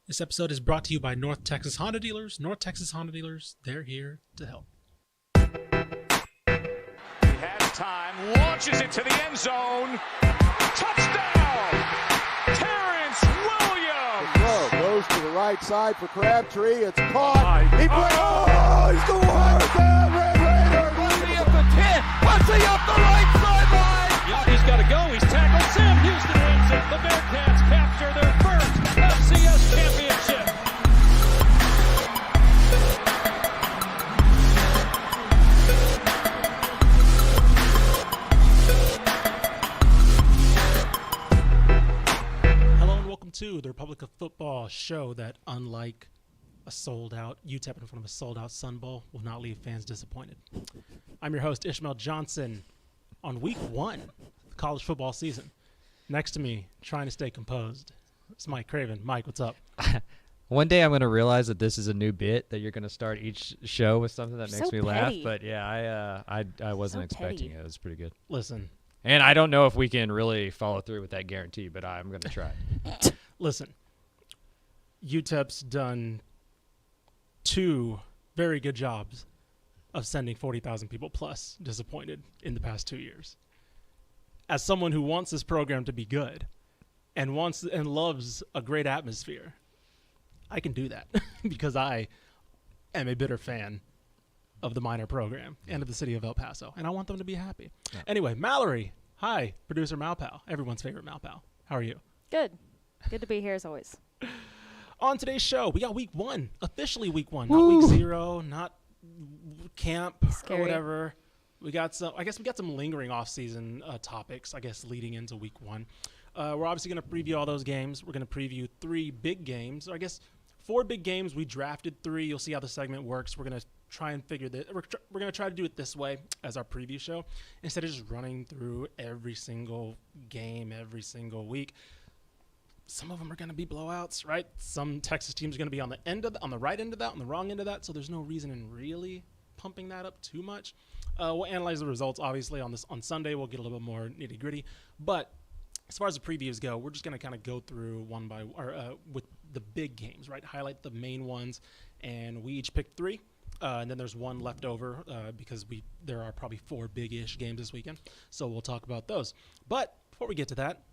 This episode is brought to you by North Texas Honda Dealers. North Texas Honda Dealers, they're here to help. He has time, launches it to the end zone. Touchdown! Terrence Williams! The throw goes to the right side for Crabtree. It's caught. He he's going touchdown, Red Raiders! Leslie up the 10. Leslie up the right sideline. He's got to go. He's tackled. Sam Houston wins it. The Bearcats capture their first FCS championship. Hello and welcome to the Republic of Football show that, unlike a sold-out UTEP in front of a sold-out Sun Bowl, will not leave fans disappointed. I'm your host, Ishmael Johnson, on week one of the college football season. Next to me, trying to stay composed, it's Mike Craven. Mike, what's up? One day I'm going to realize that this is a new bit, that you're going to start each show with something that makes me laugh. petty. But yeah, I wasn't So expecting petty. it. It was pretty good. Listen, And I don't know if we can really follow through with that guarantee, but I'm going to try. listen. UTEP's done two very good jobs of sending 40,000 people plus disappointed in the past 2 years. As someone who wants this program to be good and wants and loves a great atmosphere, I can do that because I am a bitter fan of the minor program and of the city of El Paso, and I want them to be happy. Yeah. Anyway, Mallory, hi, producer Malpal, everyone's favorite Malpal. How are you? Good. Good to be here as always. On today's show, we got week one, officially week one, not week zero, not camp Scary. or whatever. We got some lingering off-season topics, I guess, leading into week one. We're obviously going to preview all those games. We're going to preview three big games, or I guess 4 big games. We drafted 3. You'll see how the segment works. We're going to try and figure that. We're going to try to do it this way as our preview show, instead of just running through every single game every single week. Some of them are going to be blowouts, right? Some Texas teams are going to be on the right end of that, on the wrong end of that. So there's no reason in really pumping that up too much. We'll analyze the results, obviously, on Sunday. We'll get a little bit more nitty gritty. But as far as the previews go, we're just going to kind of go through with the big games, right? Highlight the main ones, and we each picked 3. And then there's one left over because there are probably 4 big-ish games this weekend. So we'll talk about those. But before we get to that,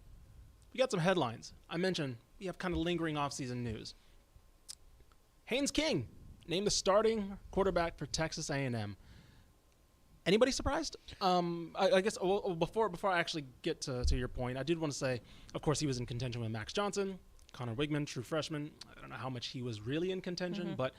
we got some headlines. I mentioned we have kind of lingering offseason news. Haynes King named the starting quarterback for Texas A&M. Anybody surprised? I guess before I actually get to your point, I did want to say, of course, he was in contention with Max Johnson, Connor Wigman, true freshman. I don't know how much he was really in contention, but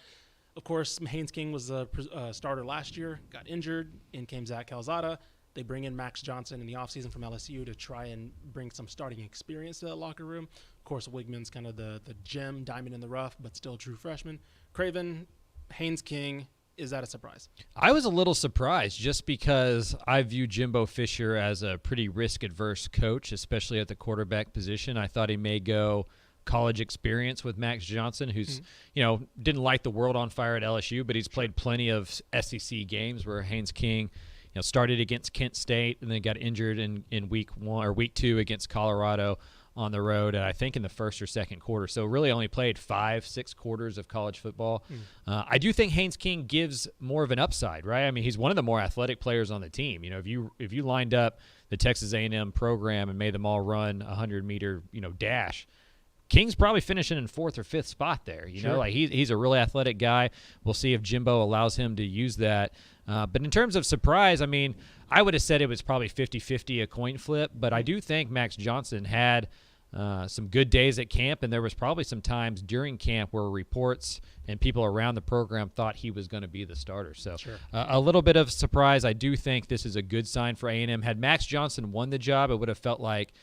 of course, Haynes King was a starter last year, got injured. In came Zach Calzada. They bring in Max Johnson in the offseason from LSU to try and bring some starting experience to that locker room. Of course, Wigman's kind of the gem, diamond in the rough, but still a true freshman. Craven, Haynes King, is that a surprise? I was a little surprised just because I view Jimbo Fisher as a pretty risk-adverse coach, especially at the quarterback position. I thought he may go college experience with Max Johnson, who's, didn't light the world on fire at LSU, but he's played plenty of SEC games where Haynes King started against Kent State and then got injured in week 1 or week 2 against Colorado on the road, I think in the first or second quarter. So really only played 5-6 quarters of college football. I do think Haynes King gives more of an upside, right? I mean, he's one of the more athletic players on the team. If you lined up the Texas A&M program and made them all run a 100-meter, dash, King's probably finishing in 4th or 5th spot there. He's a really athletic guy. We'll see if Jimbo allows him to use that. But in terms of surprise, I mean, I would have said it was probably 50-50, a coin flip. But I do think Max Johnson had some good days at camp, and there was probably some times during camp where reports and people around the program thought he was going to be the starter. So a little bit of surprise. I do think this is a good sign for A&M. Had Max Johnson won the job, it would have felt like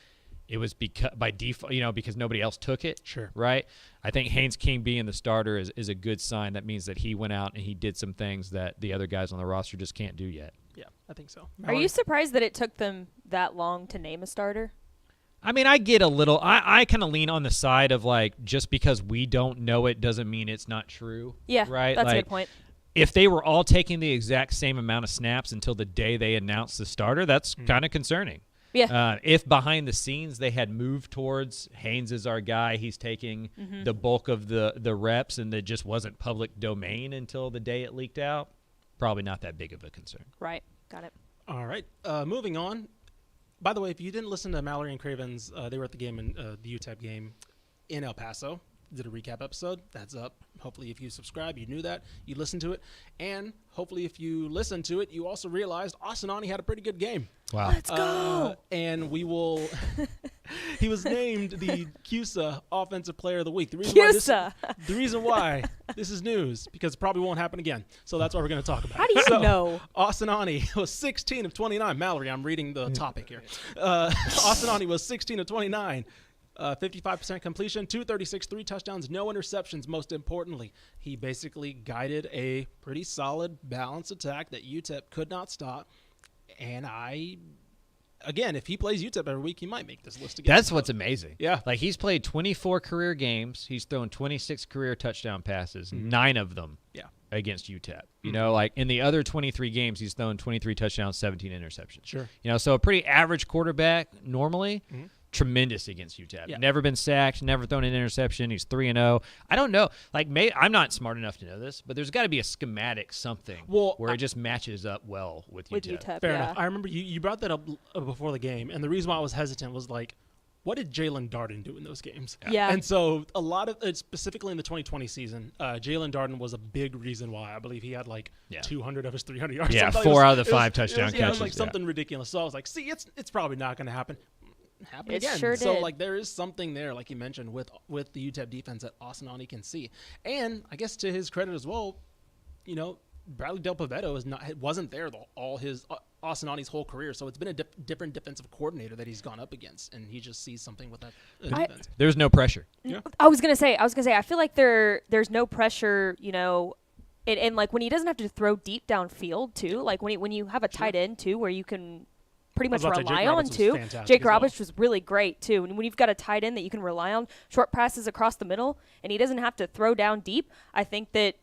it was by default, because nobody else took it. Sure. Right? I think Haynes King being the starter is a good sign. That means that he went out and he did some things that the other guys on the roster just can't do yet. Yeah, I think so. Are you surprised that it took them that long to name a starter? I mean, I get a little – I kind of lean on the side of, just because we don't know it doesn't mean it's not true. Yeah, right? That's a good point. If they were all taking the exact same amount of snaps until the day they announced the starter, that's kind of concerning. Yeah. If behind the scenes they had moved towards Haynes is our guy, he's taking the bulk of the reps, and it just wasn't public domain until the day it leaked out, probably not that big of a concern. Right. Got it. All right. Moving on. By the way, if you didn't listen to Mallory and Cravens, they were at the game in the UTEP game in El Paso. Did a recap episode. That's up. Hopefully, if you subscribe, you knew that. You listened to it. And hopefully, if you listened to it, you also realized Osanani had a pretty good game. Wow. Let's go. And we will – he was named the CUSA Offensive Player of the Week. The reason why this is news, because it probably won't happen again. So that's what we're going to talk about. How do you know? Osanani was 16 of 29. Mallory, I'm reading the topic here. Osanani was 16 of 29. 55% completion, 236, 3 touchdowns, no interceptions. Most importantly, he basically guided a pretty solid, balanced attack that UTEP could not stop. And again, if he plays UTEP every week, he might make this list again. That's what's amazing. Yeah. Like, he's played 24 career games. He's thrown 26 career touchdown passes, 9 of them against UTEP. You know, like in the other 23 games, he's thrown 23 touchdowns, 17 interceptions. Sure. You know, so a pretty average quarterback normally. Tremendous against UTEP. Yeah. Never been sacked, never thrown an interception. He's 3-0. I don't know. Like, I'm not smart enough to know this, but there's got to be a schematic something where it just matches up well with UTEP. Fair enough. I remember you brought that up before the game, and the reason why I was hesitant was like, what did Jalen Darden do in those games? Yeah. And so a lot of specifically in the 2020 season, Jalen Darden was a big reason why. I believe he had 200 of his 300 yards. Yeah, 4 out of the 5 touchdown catches. It was like something ridiculous. So I was like, see, it's probably not going to happen. It again. sure So did. there is something there, like you mentioned, with the UTEP defense that Osanani can see. And I guess to his credit as well, Bradley Del Pavetto wasn't there all his Osanani's whole career. So it's been a different defensive coordinator that he's gone up against, and he just sees something with that defense. There's no pressure. Yeah. I was gonna say. I feel like there's no pressure. And like when he doesn't have to throw deep downfield too. Like when you have a tight end too, where you can pretty much rely on too. Jake Roberts was really great too. And when you've got a tight end that you can rely on, short passes across the middle, and he doesn't have to throw down deep, I think that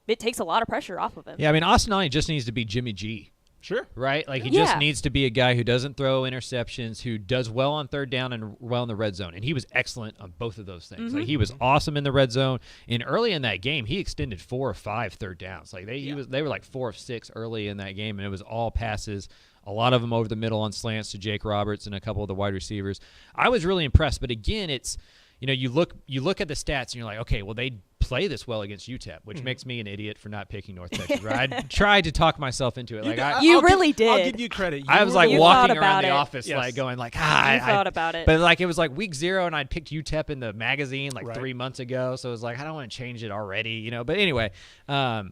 it takes a lot of pressure off of him. Yeah, I mean, Osanani just needs to be Jimmy G. Sure. Right? Like, he just needs to be a guy who doesn't throw interceptions, who does well on third down and well in the red zone. And he was excellent on both of those things. Like, he was awesome in the red zone. And early in that game, he extended 4 or 5 third downs. Like, they were like 4 of 6 early in that game, and it was all passes. A lot of them over the middle on slants to Jake Roberts and a couple of the wide receivers. I was really impressed. But again, it's, you look at the stats and you're like, okay, well, they play this well against UTEP, which makes me an idiot for not picking North Texas. Right? I tried to talk myself into it. You really did. I'll give you credit. I was like You walking thought around about the it. office, Yes. like going like, You thought about it. But like it was like week 0, and I'd picked UTEP in the magazine like Right. 3 months ago, so it was like I don't want to change it already, But anyway, I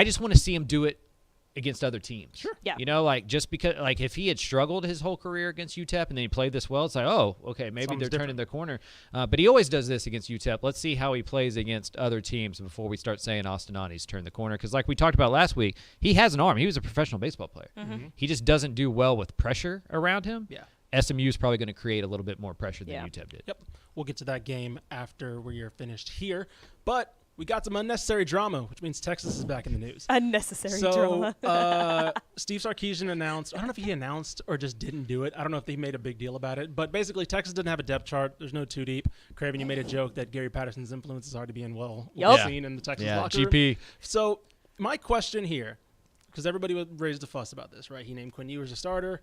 just want to see him do it against other teams. Sure. Yeah. Like just because, like if he had struggled his whole career against UTEP and then he played this well, it's like, oh, okay, maybe Something's they're turning different. their corner. But he always does this against UTEP. Let's see how he plays against other teams before we start saying Osanani's turned the corner. Because like we talked about last week, he has an arm. He was a professional baseball player. He just doesn't do well with pressure around him. Yeah. SMU is probably going to create a little bit more pressure than UTEP did. Yep. We'll get to that game after we are finished here. But we got some unnecessary drama, which means Texas is back in the news. Unnecessary drama. Steve Sarkisian announced, I don't know if he announced or just didn't do it. I don't know if they made a big deal about it. But basically, Texas doesn't have a depth chart. There's no too deep. Craven, you made a joke that Gary Patterson's influence is already being well seen in the Texas locker room. GP. So my question here, because everybody raised a fuss about this, right? He named Quinn Ewers a starter.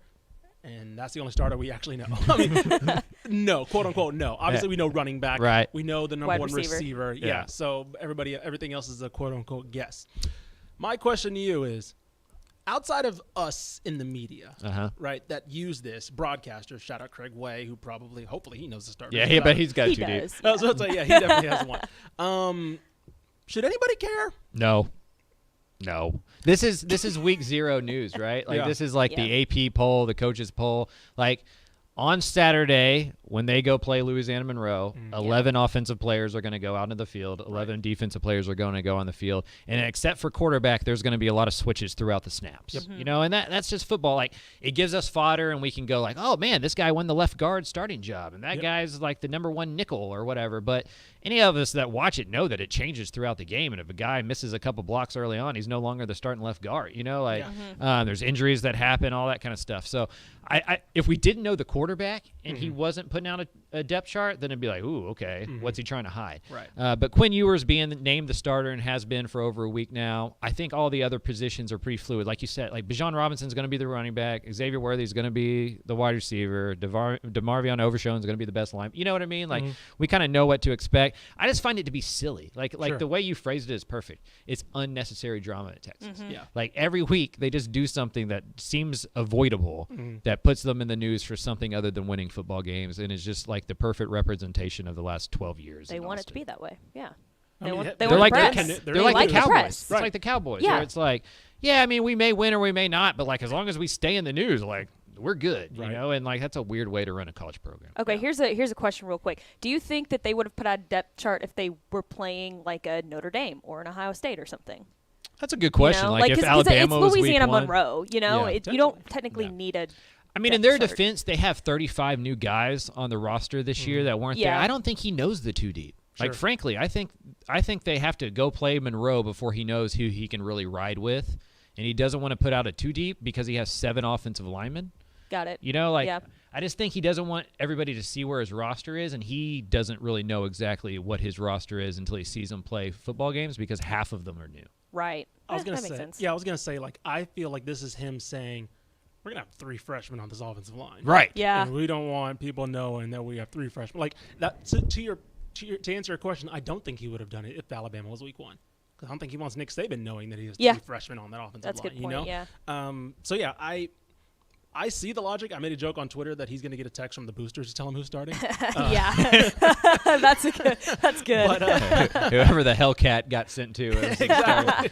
And that's the only starter we actually know. I mean, no, quote unquote, no. Obviously, we know running back. Right. We know the number Wide one receiver. Yeah. So everything else is a quote unquote guess. My question to you is, outside of us in the media, right, that use this, broadcasters, shout out Craig Way, who hopefully he knows the starter. Yeah, but he's got He 2 deep. does. So it's like, yeah, he definitely has one. Should anybody care? No. This is week 0 news, right? Like this is like the AP poll, the coaches poll. Like on Saturday when they go play Louisiana Monroe, 11 offensive players are going to go out into the field, 11 defensive players are going to go on the field, and except for quarterback, there's going to be a lot of switches throughout the snaps. And that's just football. Like it gives us fodder, and we can go like, oh man, this guy won the left guard starting job, and that guy's like the number 1 nickel or whatever. But any of us that watch it know that it changes throughout the game. And if a guy misses a couple blocks early on, he's no longer the starting left guard. There's injuries that happen, all that kind of stuff. So if we didn't know the quarterback and he wasn't putting out a depth chart, then it'd be like, ooh, okay, what's he trying to hide? Right. But Quinn Ewers being named the starter and has been for over a week now, I think all the other positions are pretty fluid. Like you said, like Bijan Robinson's going to be the running back. Xavier Worthy's going to be the wide receiver. DeMarvion Overshown's going to be the best line. You know what I mean? Like we kind of know what to expect. I just find it to be silly. Like Sure. the way you phrased it is perfect. It's unnecessary drama at Texas. Yeah. Like every week they just do something that seems avoidable that puts them in the news for something other than winning football games, and it's just like the perfect representation of the last 12 years. They in want it Austin. to be that way. Yeah. I mean, They They're want like press. they're They like the press. Cowboys. It's Right. like the Cowboys. Yeah. Where it's like, yeah, I mean, we may win or we may not, but like as long as we stay in the news, like we're good, you Right. know. And like that's a weird way to run a college program. Okay, here's a question real quick. Do you think that they would have put out a depth chart if they were playing like a Notre Dame or an Ohio State or something? That's a good question. You know? Like if 'cause Alabama it's was Louisiana week one, Monroe, you know, Yeah. you don't technically need a. I mean, in depth their chart. defense, they have 35 new guys on the roster this year that weren't there. Yeah. I don't think he knows the two deep. Like, Sure. frankly, I think they have to go play Monroe before he knows who he can really ride with, and he doesn't want to put out a two deep because he has 7 offensive linemen. Got it. You know, like Yeah. I just think he doesn't want everybody to see where his roster is, and he doesn't really know exactly what his roster is until he sees them play football games because half of them are new. Right. I was gonna that makes say, sense. yeah, I was gonna say, like, I feel like this is him saying, we're gonna have 3 freshmen on this offensive line, Right. Yeah. And we don't want people knowing that we have 3 freshmen. Like that. To answer your question, I don't think he would have done it if Alabama was week 1. Because I don't think he wants Nick Saban knowing that he has 3 freshmen on that offensive That's a line. good point, You know? yeah. So yeah, I see the logic. I made a joke on Twitter that he's gonna get a text from the boosters to tell him who's starting. Yeah. That's good. That's good. But Whoever the Hellcat got sent to. exactly.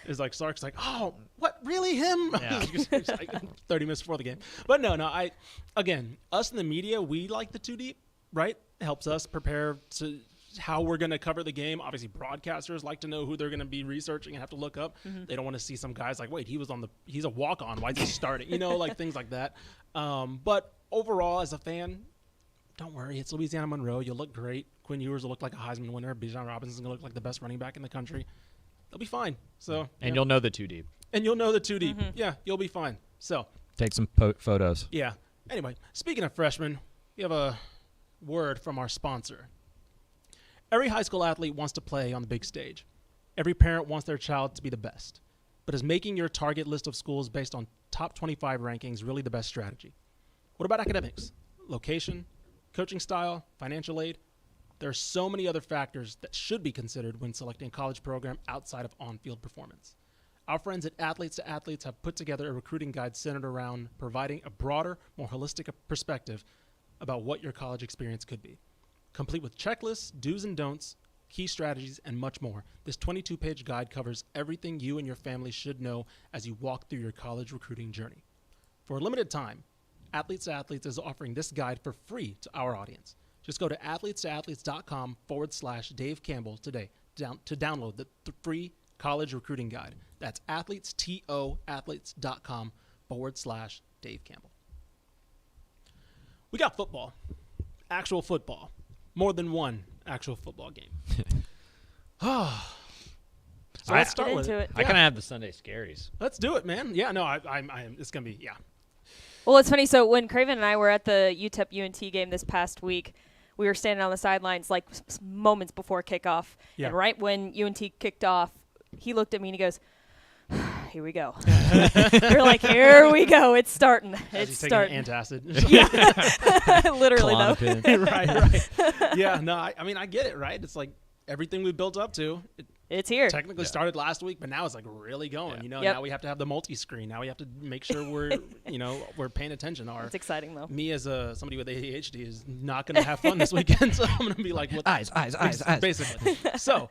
It's like Sark's like, oh, what, really him? Yeah. It's like 30 minutes before the game. But no, us in the media, we like the 2 deep, right? It helps us prepare to how we're going to cover the game. Obviously, broadcasters like to know who they're going to be researching and have to look up. They don't want to see some guys like, wait, he's a walk-on. Why is he starting? You know, like things like that. But overall, as a fan, don't worry. It's Louisiana Monroe. You'll look great. Quinn Ewers will look like a Heisman winner. Bijan Robinson's going to look like the best running back in the country. They'll be fine. So, And you'll know the two deep. And you'll know the 2 deep. Yeah, you'll be fine. So, Take some photos. yeah. Anyway, speaking of freshmen, we have a word from our sponsor. Every high school athlete wants to play on the big stage. Every parent wants their child to be the best. But is making your target list of schools based on top 25 rankings really the best strategy? What about academics? Location? Coaching style? Financial aid? There are so many other factors that should be considered when selecting a college program outside of on-field performance. Our friends at Athletes to Athletes have put together a recruiting guide centered around providing a broader, more holistic perspective about what your college experience could be. Complete with checklists, do's and don'ts, key strategies, and much more, this 22-page guide covers everything you and your family should know as you walk through your college recruiting journey. For a limited time, Athletes to Athletes is offering this guide for free to our audience. Just go to athletesToAthletes.com/Dave Campbell today to download the free college recruiting guide. That's athletesToAthletes.com/Dave Campbell. We got football, actual football, more than one actual football game. So let's start with it. I kind of have the Sunday scaries. Let's do it, man. Yeah, no, it's gonna be Well, it's funny. So when Craven and I were at the UTEP UNT game this past week, we were standing on the sidelines like moments before kickoff. Yeah. And right when UNT kicked off, he looked at me and he goes, here we go. We're like, here we go. It's starting. As It's he's taking starting. antacid. Literally, though. Klonopin. right. Yeah, no, I mean, I get it, right? It's like everything we built up to. It It's here. technically started last week, but now it's like really going. Yeah. You know, Yep. now we have to have the multi-screen. Now we have to make sure we're, we're paying attention. It's exciting, though. Me as somebody with ADHD is not going to have fun this weekend, so I'm going to be like, what? Eyes. Basically. So,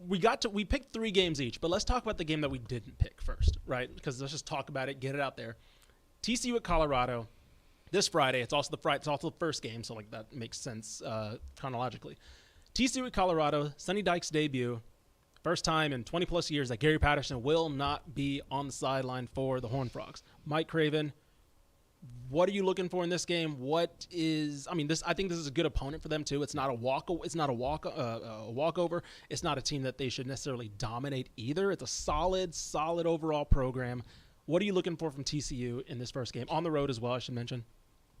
we picked 3 games each, but let's talk about the game that we didn't pick first, right? Because let's just talk about it, get it out there. TCU at Colorado this Friday. It's also the first game, so like that makes sense chronologically. TCU at Colorado, Sonny Dykes' debut. First time in 20-plus years that Gary Patterson will not be on the sideline for the Horned Frogs. Mike Craven, What are you looking for in this game? I think this is a good opponent for them too. It's not a walkover. It's not a team that they should necessarily dominate either. It's a solid overall program. What are you looking for from TCU in this first game on the road as well? I should mention.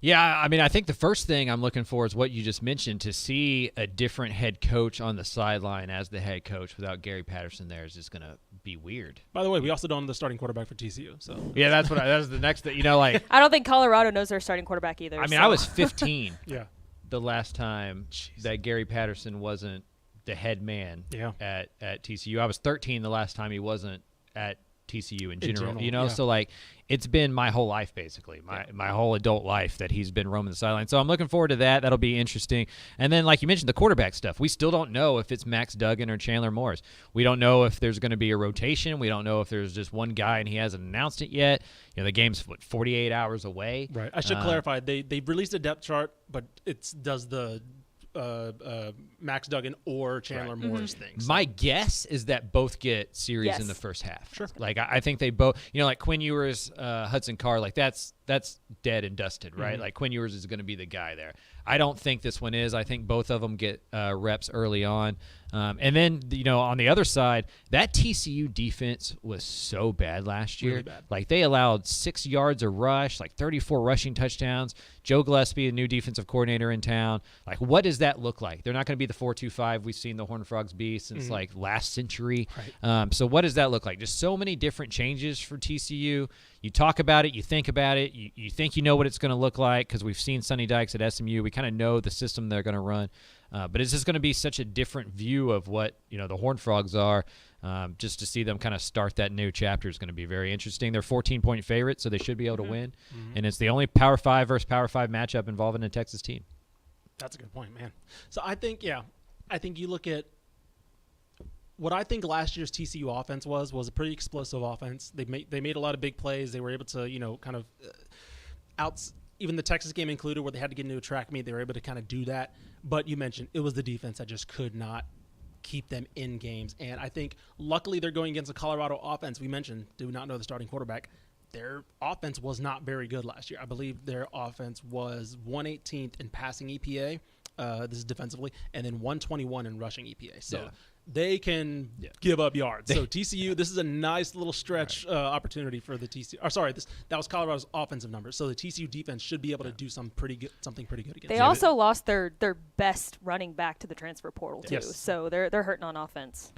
Yeah, I mean, I think the first thing I'm looking for is what you just mentioned. To see a different head coach on the sideline as the head coach without Gary Patterson there is just going to be weird. By the way, we also don't know the starting quarterback for TCU. So yeah, that's the next thing. Like I don't think Colorado knows their starting quarterback either. I mean, I was 15 yeah. the last time that Gary Patterson wasn't the head man at TCU. I was 13 the last time he wasn't at TCU in general. So like it's been my whole life basically, my whole adult life that he's been roaming the sideline. So I'm looking forward to that. That'll be interesting. And then like you mentioned, the quarterback stuff. We still don't know if it's Max Duggan or Chandler Morris. We don't know if there's going to be a rotation. We don't know if there's just one guy and he hasn't announced it yet. The game's 48 hours away. Right. I should clarify. They've released a depth chart, but it does the Max Duggan or Chandler Morris things. So. My guess is that both get series in the first half. Sure. Like I think they both, like Quinn Ewers, Hudson Card, like that's dead and dusted, right? Mm-hmm. Like Quinn Ewers is going to be the guy there. I don't think this one is. I think both of them get reps early on. And then, on the other side, that TCU defense was so bad last year. Really bad. Like they allowed 6 yards a rush, like 34 rushing touchdowns. Joe Gillespie, a new defensive coordinator in town. Like, what does that look like? They're not going to be the 4-2-5 we've seen the Horned Frogs be since like last century. Right. So what does that look like? Just so many different changes for TCU. You talk about it, you think about it, you think you know what it's going to look like because we've seen Sonny Dykes at SMU. We kind of know the system they're going to run. But it's just going to be such a different view of what the Horned Frogs are. Just to see them kind of start that new chapter is going to be very interesting. They're 14-point favorites, so they should be able to win. Mm-hmm. And it's the only Power 5 versus Power 5 matchup involving a Texas team. That's a good point, man. So I think you look at what I think last year's TCU offense was a pretty explosive offense. They made a lot of big plays. They were able to kind of even the Texas game included, where they had to get into a track meet. They were able to kind of do that. But you mentioned it was the defense that just could not keep them in games. And I think luckily they're going against a Colorado offense. We mentioned, do not know the starting quarterback. Their offense was not very good last year. I believe their offense was 118th in passing EPA. This is defensively, and then 121 in rushing EPA. So they can give up yards. So TCU, this is a nice little stretch opportunity for the TCU. That was Colorado's offensive numbers. So the TCU defense should be able to do something pretty good against. They also lost their best running back to the transfer portal too. Yes. So they're hurting on offense.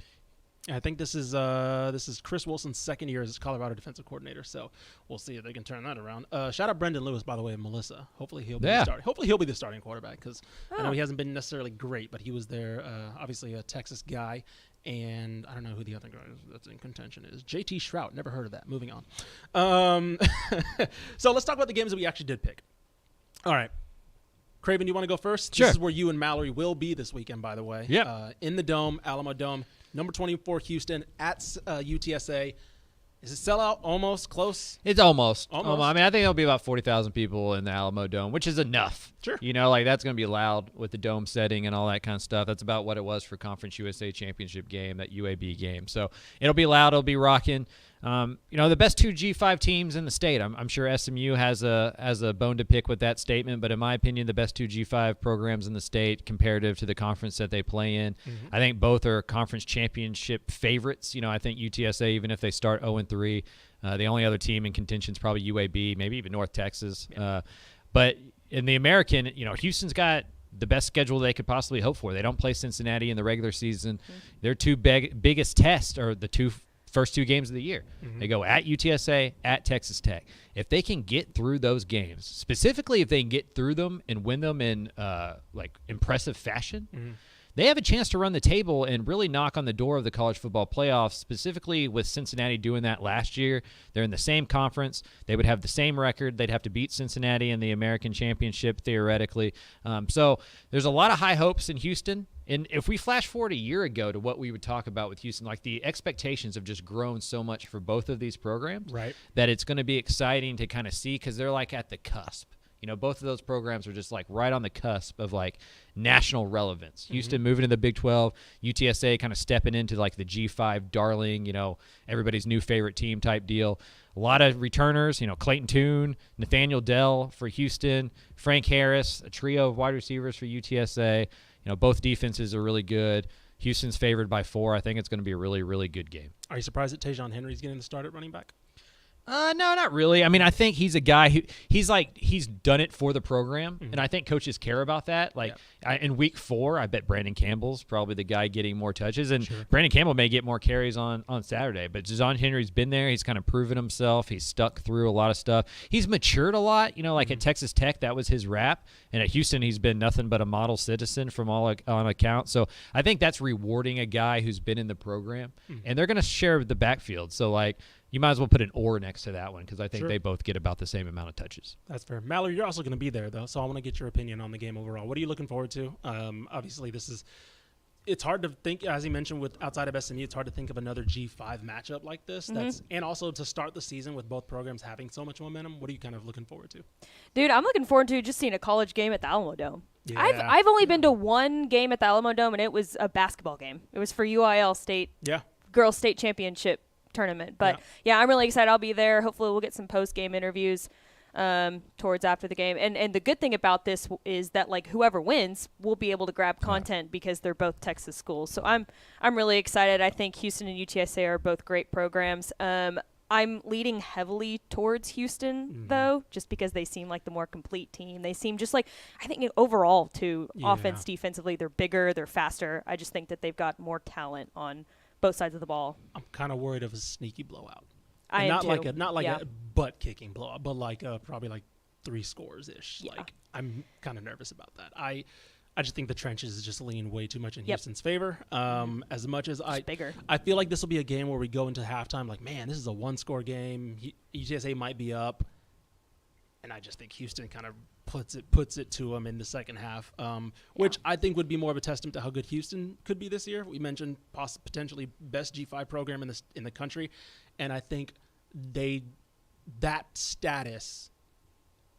I think this is Chris Wilson's second year as Colorado defensive coordinator, so we'll see if they can turn that around. Shout out Brendan Lewis, by the way, and Melissa. Hopefully he'll be the starting quarterback because I know he hasn't been necessarily great, but he was there, obviously a Texas guy, and I don't know who the other guy that's in contention is. JT Shrout, never heard of that. Moving on. So let's talk about the games that we actually did pick. All right. Craven, you want to go first? Sure. This is where you and Mallory will be this weekend, by the way. Yeah. In the Dome, Alamo Dome. Number 24, Houston, at UTSA. Is it sellout? Almost? Close? It's almost. I mean, I think there'll be about 40,000 people in the Alamo Dome, which is enough. Sure. Like that's going to be loud with the dome setting and all that kind of stuff. That's about what it was for Conference USA Championship game, that UAB game. So it'll be loud. It'll be rocking. The best two G5 teams in the state. I'm sure SMU has a bone to pick with that statement, but in my opinion, the best two G5 programs in the state comparative to the conference that they play in. Mm-hmm. I think both are conference championship favorites. I think UTSA, even if they start 0-3, the only other team in contention is probably UAB, maybe even North Texas. Yeah. But in the American, Houston's got the best schedule they could possibly hope for. They don't play Cincinnati in the regular season. Mm-hmm. Their two biggest tests are the first two games of the year. Mm-hmm. They go at UTSA, at Texas Tech. If they can get through those games, specifically if they can get through them and win them in impressive fashion, they have a chance to run the table and really knock on the door of the college football playoffs, specifically with Cincinnati doing that last year. They're in the same conference. They would have the same record. They'd have to beat Cincinnati in the American Championship, theoretically. So there's a lot of high hopes in Houston. And if we flash forward a year ago to what we would talk about with Houston, like the expectations have just grown so much for both of these programs, right, that it's going to be exciting to kind of see because they're like at the cusp. Both of those programs are just like right on the cusp of like national relevance. Houston moving to the Big 12, UTSA kind of stepping into like the G5 darling, everybody's new favorite team type deal. A lot of returners, Clayton Tune, Nathaniel Dell for Houston, Frank Harris, a trio of wide receivers for UTSA. Both defenses are really good. Houston's favored by 4. I think it's going to be a really, really good game. Are you surprised that Tajon Henry's getting the start at running back? No, not really. I mean, I think he's a guy who he's done it for the program, and I think coaches care about that. Like in week 4, I bet Brandon Campbell's probably the guy getting more touches, and Brandon Campbell may get more carries on Saturday. But Tajon Henry's been there. He's kind of proven himself. He's stuck through a lot of stuff. He's matured a lot. Like at Texas Tech, that was his rap, and at Houston, he's been nothing but a model citizen from all on accounts. So I think that's rewarding a guy who's been in the program, and they're going to share the backfield. So like. You might as well put an or next to that one because I think they both get about the same amount of touches. That's fair. Mallory, you're also going to be there, though, so I want to get your opinion on the game overall. What are you looking forward to? Obviously, it's hard to think, as you mentioned, with outside of SMU, it's hard to think of another G5 matchup like this. And also to start the season with both programs having so much momentum. What are you kind of looking forward to? Dude, I'm looking forward to just seeing a college game at the Alamo Dome. Yeah. I've only been to one game at the Alamo Dome, and it was a basketball game. It was for UIL girls state championship tournament. But I'm really excited. I'll be there. Hopefully we'll get some post-game interviews towards after the game. And the good thing about this is that like whoever wins will be able to grab content because they're both Texas schools. So I'm really excited. I think Houston and UTSA are both great programs. I'm leading heavily towards Houston, though, just because they seem like the more complete team. They seem just like, I think overall, too, offense, defensively, they're bigger, they're faster. I just think that they've got more talent on both sides of the ball. I'm kind of worried of a sneaky blowout. I am too. Not like a butt-kicking blowout, but like probably like 3 scores-ish. Yeah. Like I'm kind of nervous about that. I just think the trenches just lean way too much in Houston's favor. As much as I feel like this will be a game where we go into halftime like, man, this is a 1-score game. UTSA might be up, and I just think Houston kind of puts it to them in the second half, which I think would be more of a testament to how good Houston could be this year. We mentioned potentially best G5 program in the country, and I think that status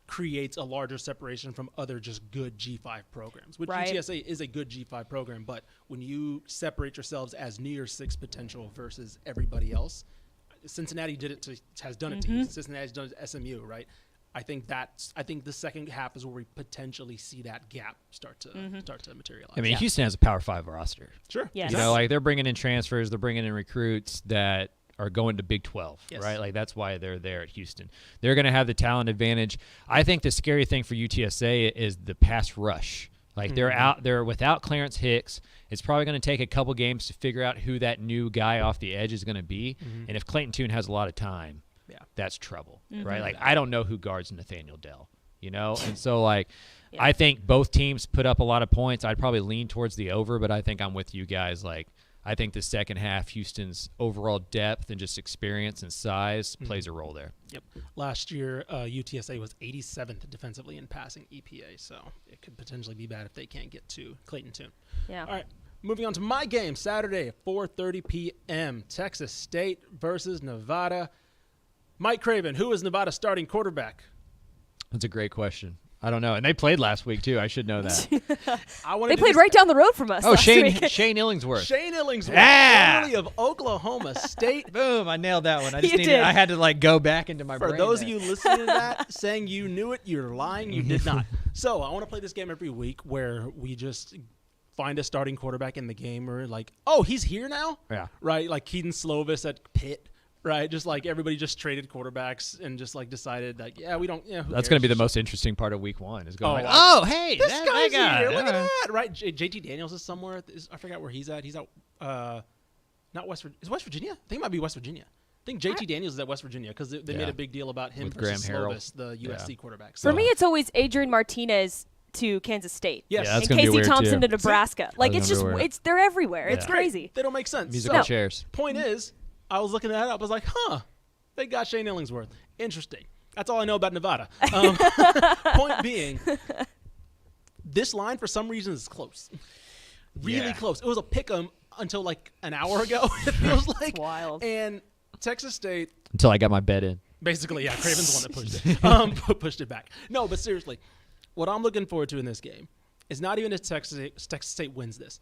creates a larger separation from other just good G5 programs, which UTSA is a good G5 program, but when you separate yourselves as New Year's Six potential versus everybody else, Cincinnati has done it to you. Cincinnati's done it to SMU, right? I think the second half is where we potentially see that gap start to materialize. I mean, Houston has a Power 5 roster. Sure. Yes. Like they're bringing in transfers, they're bringing in recruits that are going to Big 12, right? Like that's why they're there at Houston. They're going to have the talent advantage. I think the scary thing for UTSA is the pass rush. Like they're without Clarence Hicks. It's probably going to take a couple games to figure out who that new guy off the edge is going to be. And if Clayton Tune has a lot of time, that's trouble, right? Like I don't know who guards Nathaniel Dell, and so like I think both teams put up a lot of points. I'd probably lean towards the over, but I think I'm with you guys. Like I think the second half, Houston's overall depth and just experience and size plays a role there. Yep. Last year, UTSA was 87th defensively in passing EPA, so it could potentially be bad if they can't get to Clayton Tune. Yeah. All right. Moving on to my game, Saturday at 4:30 p.m. Texas State versus Nevada. Mike Craven, who is Nevada's starting quarterback? That's a great question. I don't know. And they played last week, too. I should know that. They played right down the road from us last week. Shane Illingsworth. Shane Illingsworth, formerly of Oklahoma State. Boom, I nailed that one. I had to go back into my brain. For those of you listening to that, saying you knew it, you're lying. You did not. So I want to play this game every week where we just find a starting quarterback in the game or like, oh, he's here now? Yeah. Right? Like Keaton Slovis at Pitt. Right, just like everybody just traded quarterbacks and just like decided like, we don't. That's going to be the most interesting part of week 1 is going. Hey, this guy's here. Look at that. Right, JT Daniels is somewhere. I forgot where he's at. He's out. Not West Virginia. Is West Virginia? I think it might be West Virginia. I think JT Daniels is at West Virginia because they made a big deal about him with versus Graham Slovis, the USC quarterback. So. For me, it's always Adrian Martinez to Kansas State. Yes. Yeah, and Casey Thompson to Nebraska. Like they're everywhere. It's crazy. They don't make sense. Musical chairs. Point is, I was looking that up. I was like, they got Shane Illingsworth. Interesting. That's all I know about Nevada. Point being, this line for some reason is close. Really close. It was a pick 'em until like an hour ago, it feels like. It's wild. And Texas State. Until I got my bet in. Basically, yeah, Craven's the one that pushed it back. No, but seriously, what I'm looking forward to in this game is not even if Texas State wins this.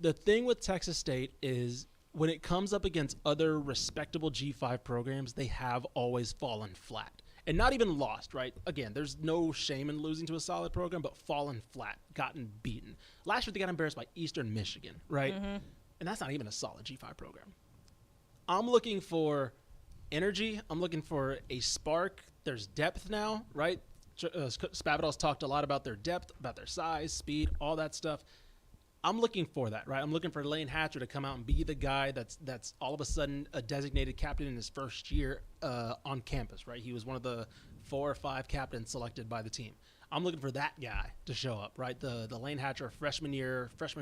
The thing with Texas State is when it comes up against other respectable G5 programs, they have always fallen flat. And not even lost, right? Again, there's no shame in losing to a solid program, but fallen flat, gotten beaten. Last year, they got embarrassed by Eastern Michigan, right? And that's not even a solid G5 program. I'm looking for energy. I'm looking for a spark. There's depth now, right? Spavital's talked a lot about their depth, about their size, speed, all that stuff. I'm looking for that, right? I'm looking for Lane Hatcher to come out and be the guy that's all of a sudden a designated captain in his first year on campus, right? He was one of the 4 or 5 captains selected by the team. I'm looking for that guy to show up, right? The Lane Hatcher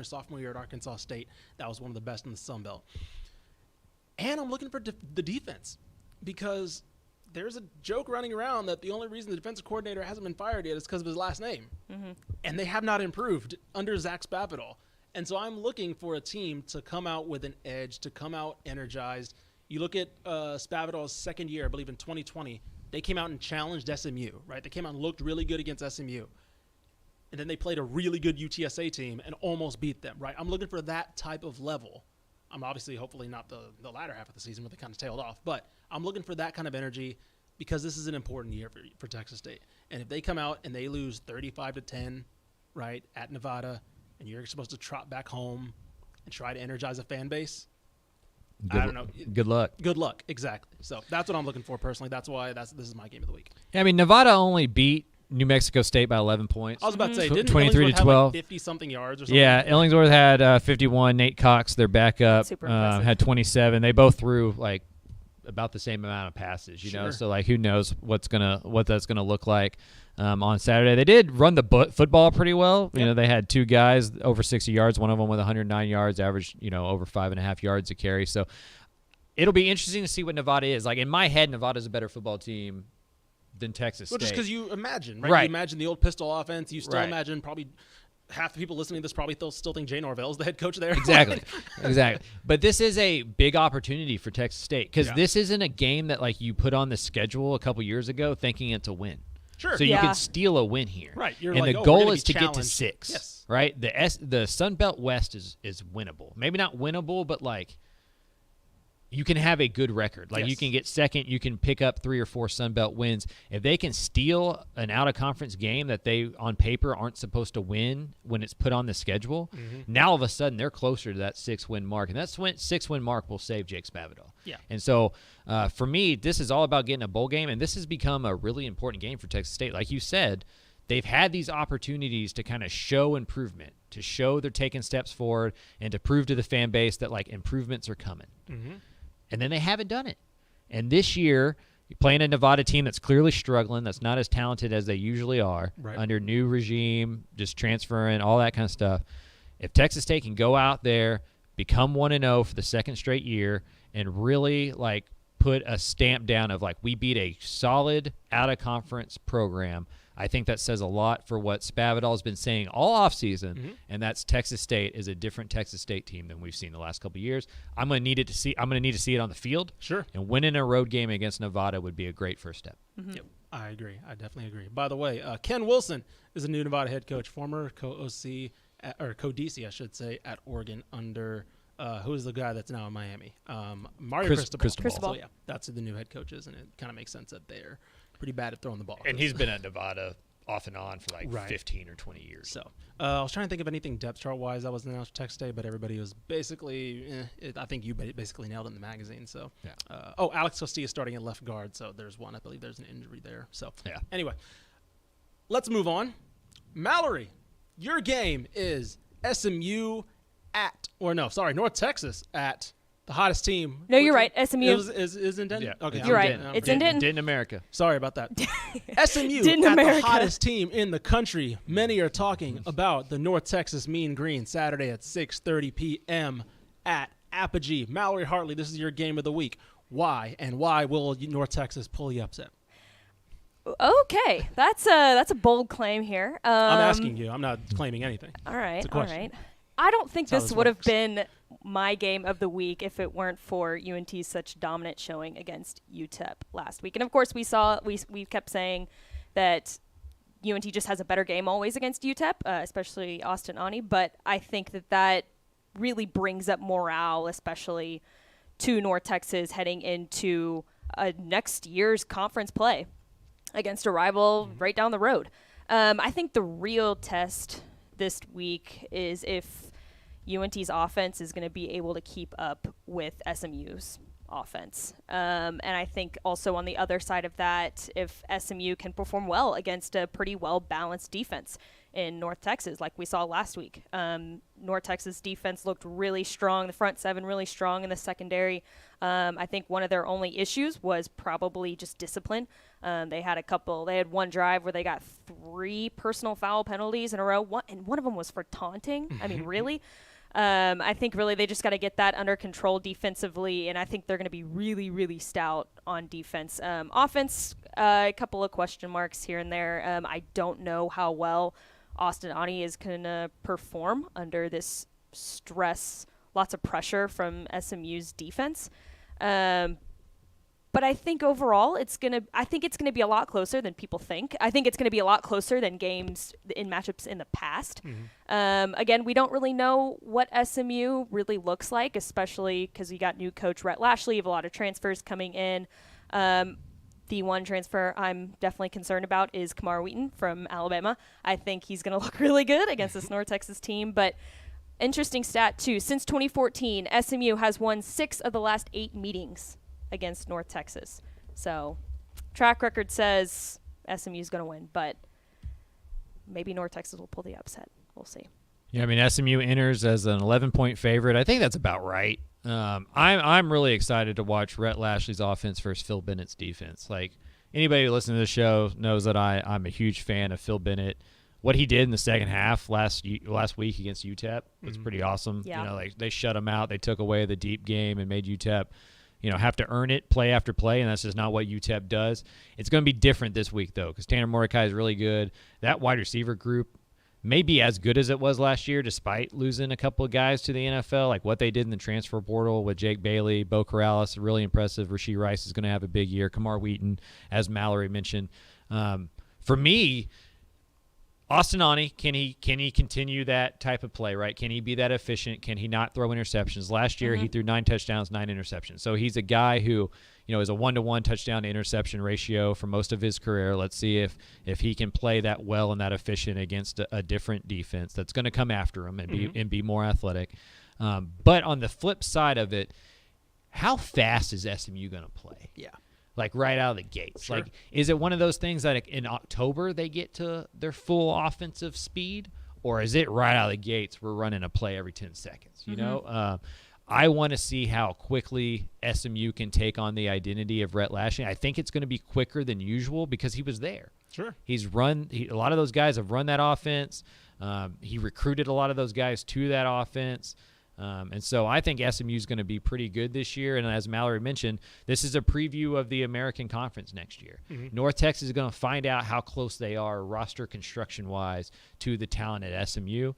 sophomore year at Arkansas State, that was one of the best in the Sun Belt. And I'm looking for the defense because there's a joke running around that the only reason the defensive coordinator hasn't been fired yet is because of his last name. And they have not improved under Zach Spavital. And so I'm looking for a team to come out with an edge, to come out energized. You look at Spavital's second year, I believe in 2020, they came out and challenged SMU, right? They came out and looked really good against SMU. And then they played a really good UTSA team and almost beat them, right? I'm looking for that type of level. I'm obviously, hopefully not the latter half of the season where they kind of tailed off, but I'm looking for that kind of energy because this is an important year for Texas State. And if they come out and they lose 35-10, right, at Nevada, and you're supposed to trot back home and try to energize a fan base, I don't know. Good luck. Good luck, exactly. So that's what I'm looking for personally. That's why this is my game of the week. Yeah, I mean, Nevada only beat New Mexico State by 11 points. I was about to say, didn't 23-12, have like 50-something yards or something? Yeah, Illingsworth had 51. Nate Cox, their backup, Super impressive. had 27. They both threw like about the same amount of passes, you know. So like, who knows what that's gonna look like on Saturday. They did run the football pretty well. You know, they had 2 guys over 60 yards. One of them with 109 yards, average, over 5.5 yards a carry. So it'll be interesting to see what Nevada is. Like in my head, Nevada's a better football team than Texas State. Well, just because you imagine, right? You imagine the old pistol offense. You still imagine probably half the people listening to this probably still think Jay Norvell is the head coach there. Exactly. But this is a big opportunity for Texas State because this isn't a game that like you put on the schedule a couple years ago thinking it's a win. Sure. So you can steal a win here. Right. And the goal is to get to 6. Yes. Right? The Sun Belt West is winnable. Maybe not winnable, but like you can have a good record. Like you can get second, you can pick up 3 or 4 Sun Belt wins. If they can steal an out-of-conference game that they, on paper, aren't supposed to win when it's put on the schedule, now all of a sudden they're closer to that 6-win mark. And that 6-win mark will save Jake Spavital. Yeah. And so for me, this is all about getting a bowl game, and this has become a really important game for Texas State. Like you said, they've had these opportunities to kind of show improvement, to show they're taking steps forward, and to prove to the fan base that, like, improvements are coming. And then they haven't done it. And this year, you're playing a Nevada team that's clearly struggling, that's not as talented as they usually are, under new regime, just transferring, all that kind of stuff. If Texas State can go out there, become 1-0 for the second straight year, and really, like, put a stamp down of, like, we beat a solid out-of-conference program, I think that says a lot for what Spavital has been saying all offseason, and that's Texas State is a different Texas State team than we've seen the last couple of years. I'm going to need to see it on the field. Sure. And winning a road game against Nevada would be a great first step. Yep, I agree. I definitely agree. By the way, Ken Wilson is a new Nevada head coach, former co-OC or co-DC, I should say, at Oregon under who's the guy that's now in Miami? Mario Cristobal. So yeah, that's who the new head coach is, and it kind of makes sense that they're pretty bad at throwing the ball. And he's been at Nevada off and on for like 15 or 20 years. So I was trying to think of anything depth chart-wise that was announced for Texas State, but everybody was basically, I think you basically nailed it in the magazine. So, Alex Costilla starting at left guard, so there's one. I believe there's an injury there. So, anyway, let's move on. Mallory, your game is SMU North Texas at the hottest team. No, you're right. SMU is in Denton. Yeah. Okay, you're right. It's in Denton. Denton, America. Sorry about that. SMU Denton, at America. the hottest team in the country. Many are talking about the North Texas Mean Green Saturday at 6:30 p.m. at Apogee. Mallory Hartley, this is your game of the week. Why and why will North Texas pull the upset? Okay, that's a bold claim here. I'm asking you. I'm not claiming anything. All right, it's a question. all right. I don't think this would have been my game of the week if it weren't for UNT's such dominant showing against UTEP last week. And of course, we kept saying that UNT just has a better game always against UTEP, especially Austin Ani. But I think that really brings up morale, especially to North Texas heading into next year's conference play against a rival right down the road. I think the real test this week is if UNT's offense is going to be able to keep up with SMU's offense. And I think also on the other side of that, if SMU can perform well against a pretty well-balanced defense in North Texas, like we saw last week. North Texas defense looked really strong, the front seven really strong in the secondary. I think one of their only issues was probably just discipline. They had one drive where they got 3 personal foul penalties in a row, and one of them was for taunting. I mean, really? I think really they just got to get that under control defensively, and I think they're going to be really, really stout on defense. Offense, a couple of question marks here and there. I don't know how well Austin Ani is going to perform under this stress, lots of pressure from SMU's defense. But I think overall it's going to be a lot closer than people think. I think it's going to be a lot closer than games in matchups in the past. Again, we don't really know what SMU really looks like, especially because you got new coach Rhett Lashley, you have a lot of transfers coming in. The one transfer I'm definitely concerned about is Kamar Wheaton from Alabama. I think he's going to look really good against this North Texas team. But interesting stat, too. Since 2014, SMU has won 6 of the last 8 meetings against North Texas. So track record says SMU's going to win. But maybe North Texas will pull the upset. We'll see. Yeah, I mean, SMU enters as an 11-point favorite. I think that's about right. I'm really excited to watch Rhett Lashley's offense versus Phil Bennett's defense. Like, anybody who listens to the show knows that I'm a huge fan of Phil Bennett. What he did in the second half last week against UTEP was pretty awesome. Yeah. You know, like they shut him out. They took away the deep game and made UTEP, have to earn it play after play, and that's just not what UTEP does. It's going to be different this week, though, because Tanner Mordecai is really good. That wide receiver group may be as good as it was last year, despite losing a couple of guys to the NFL, like what they did in the transfer portal with Jake Bailey, Bo Corrales, really impressive. Rasheed Rice is going to have a big year. Kamar Wheaton, as Mallory mentioned. For me, Austin Ani, can he continue that type of play, right? Can he be that efficient? Can he not throw interceptions? Last year, he threw 9 touchdowns, 9 interceptions. So he's a guy who, is a 1-to-1 touchdown to interception ratio for most of his career. Let's see if he can play that well and that efficient against a different defense that's going to come after him and be more athletic. But on the flip side of it, how fast is SMU going to play? Yeah. Like right out of the gates. Sure. Like, is it one of those things that in October they get to their full offensive speed, or is it right out of the gates we're running a play every 10 seconds? You know, I want to see how quickly SMU can take on the identity of Rhett Lashley. I think it's going to be quicker than usual because he was there. Sure. A lot of those guys have run that offense. He recruited a lot of those guys to that offense. And so I think SMU is going to be pretty good this year. And as Mallory mentioned, this is a preview of the American Conference next year. North Texas is going to find out how close they are roster construction-wise to the talent at SMU.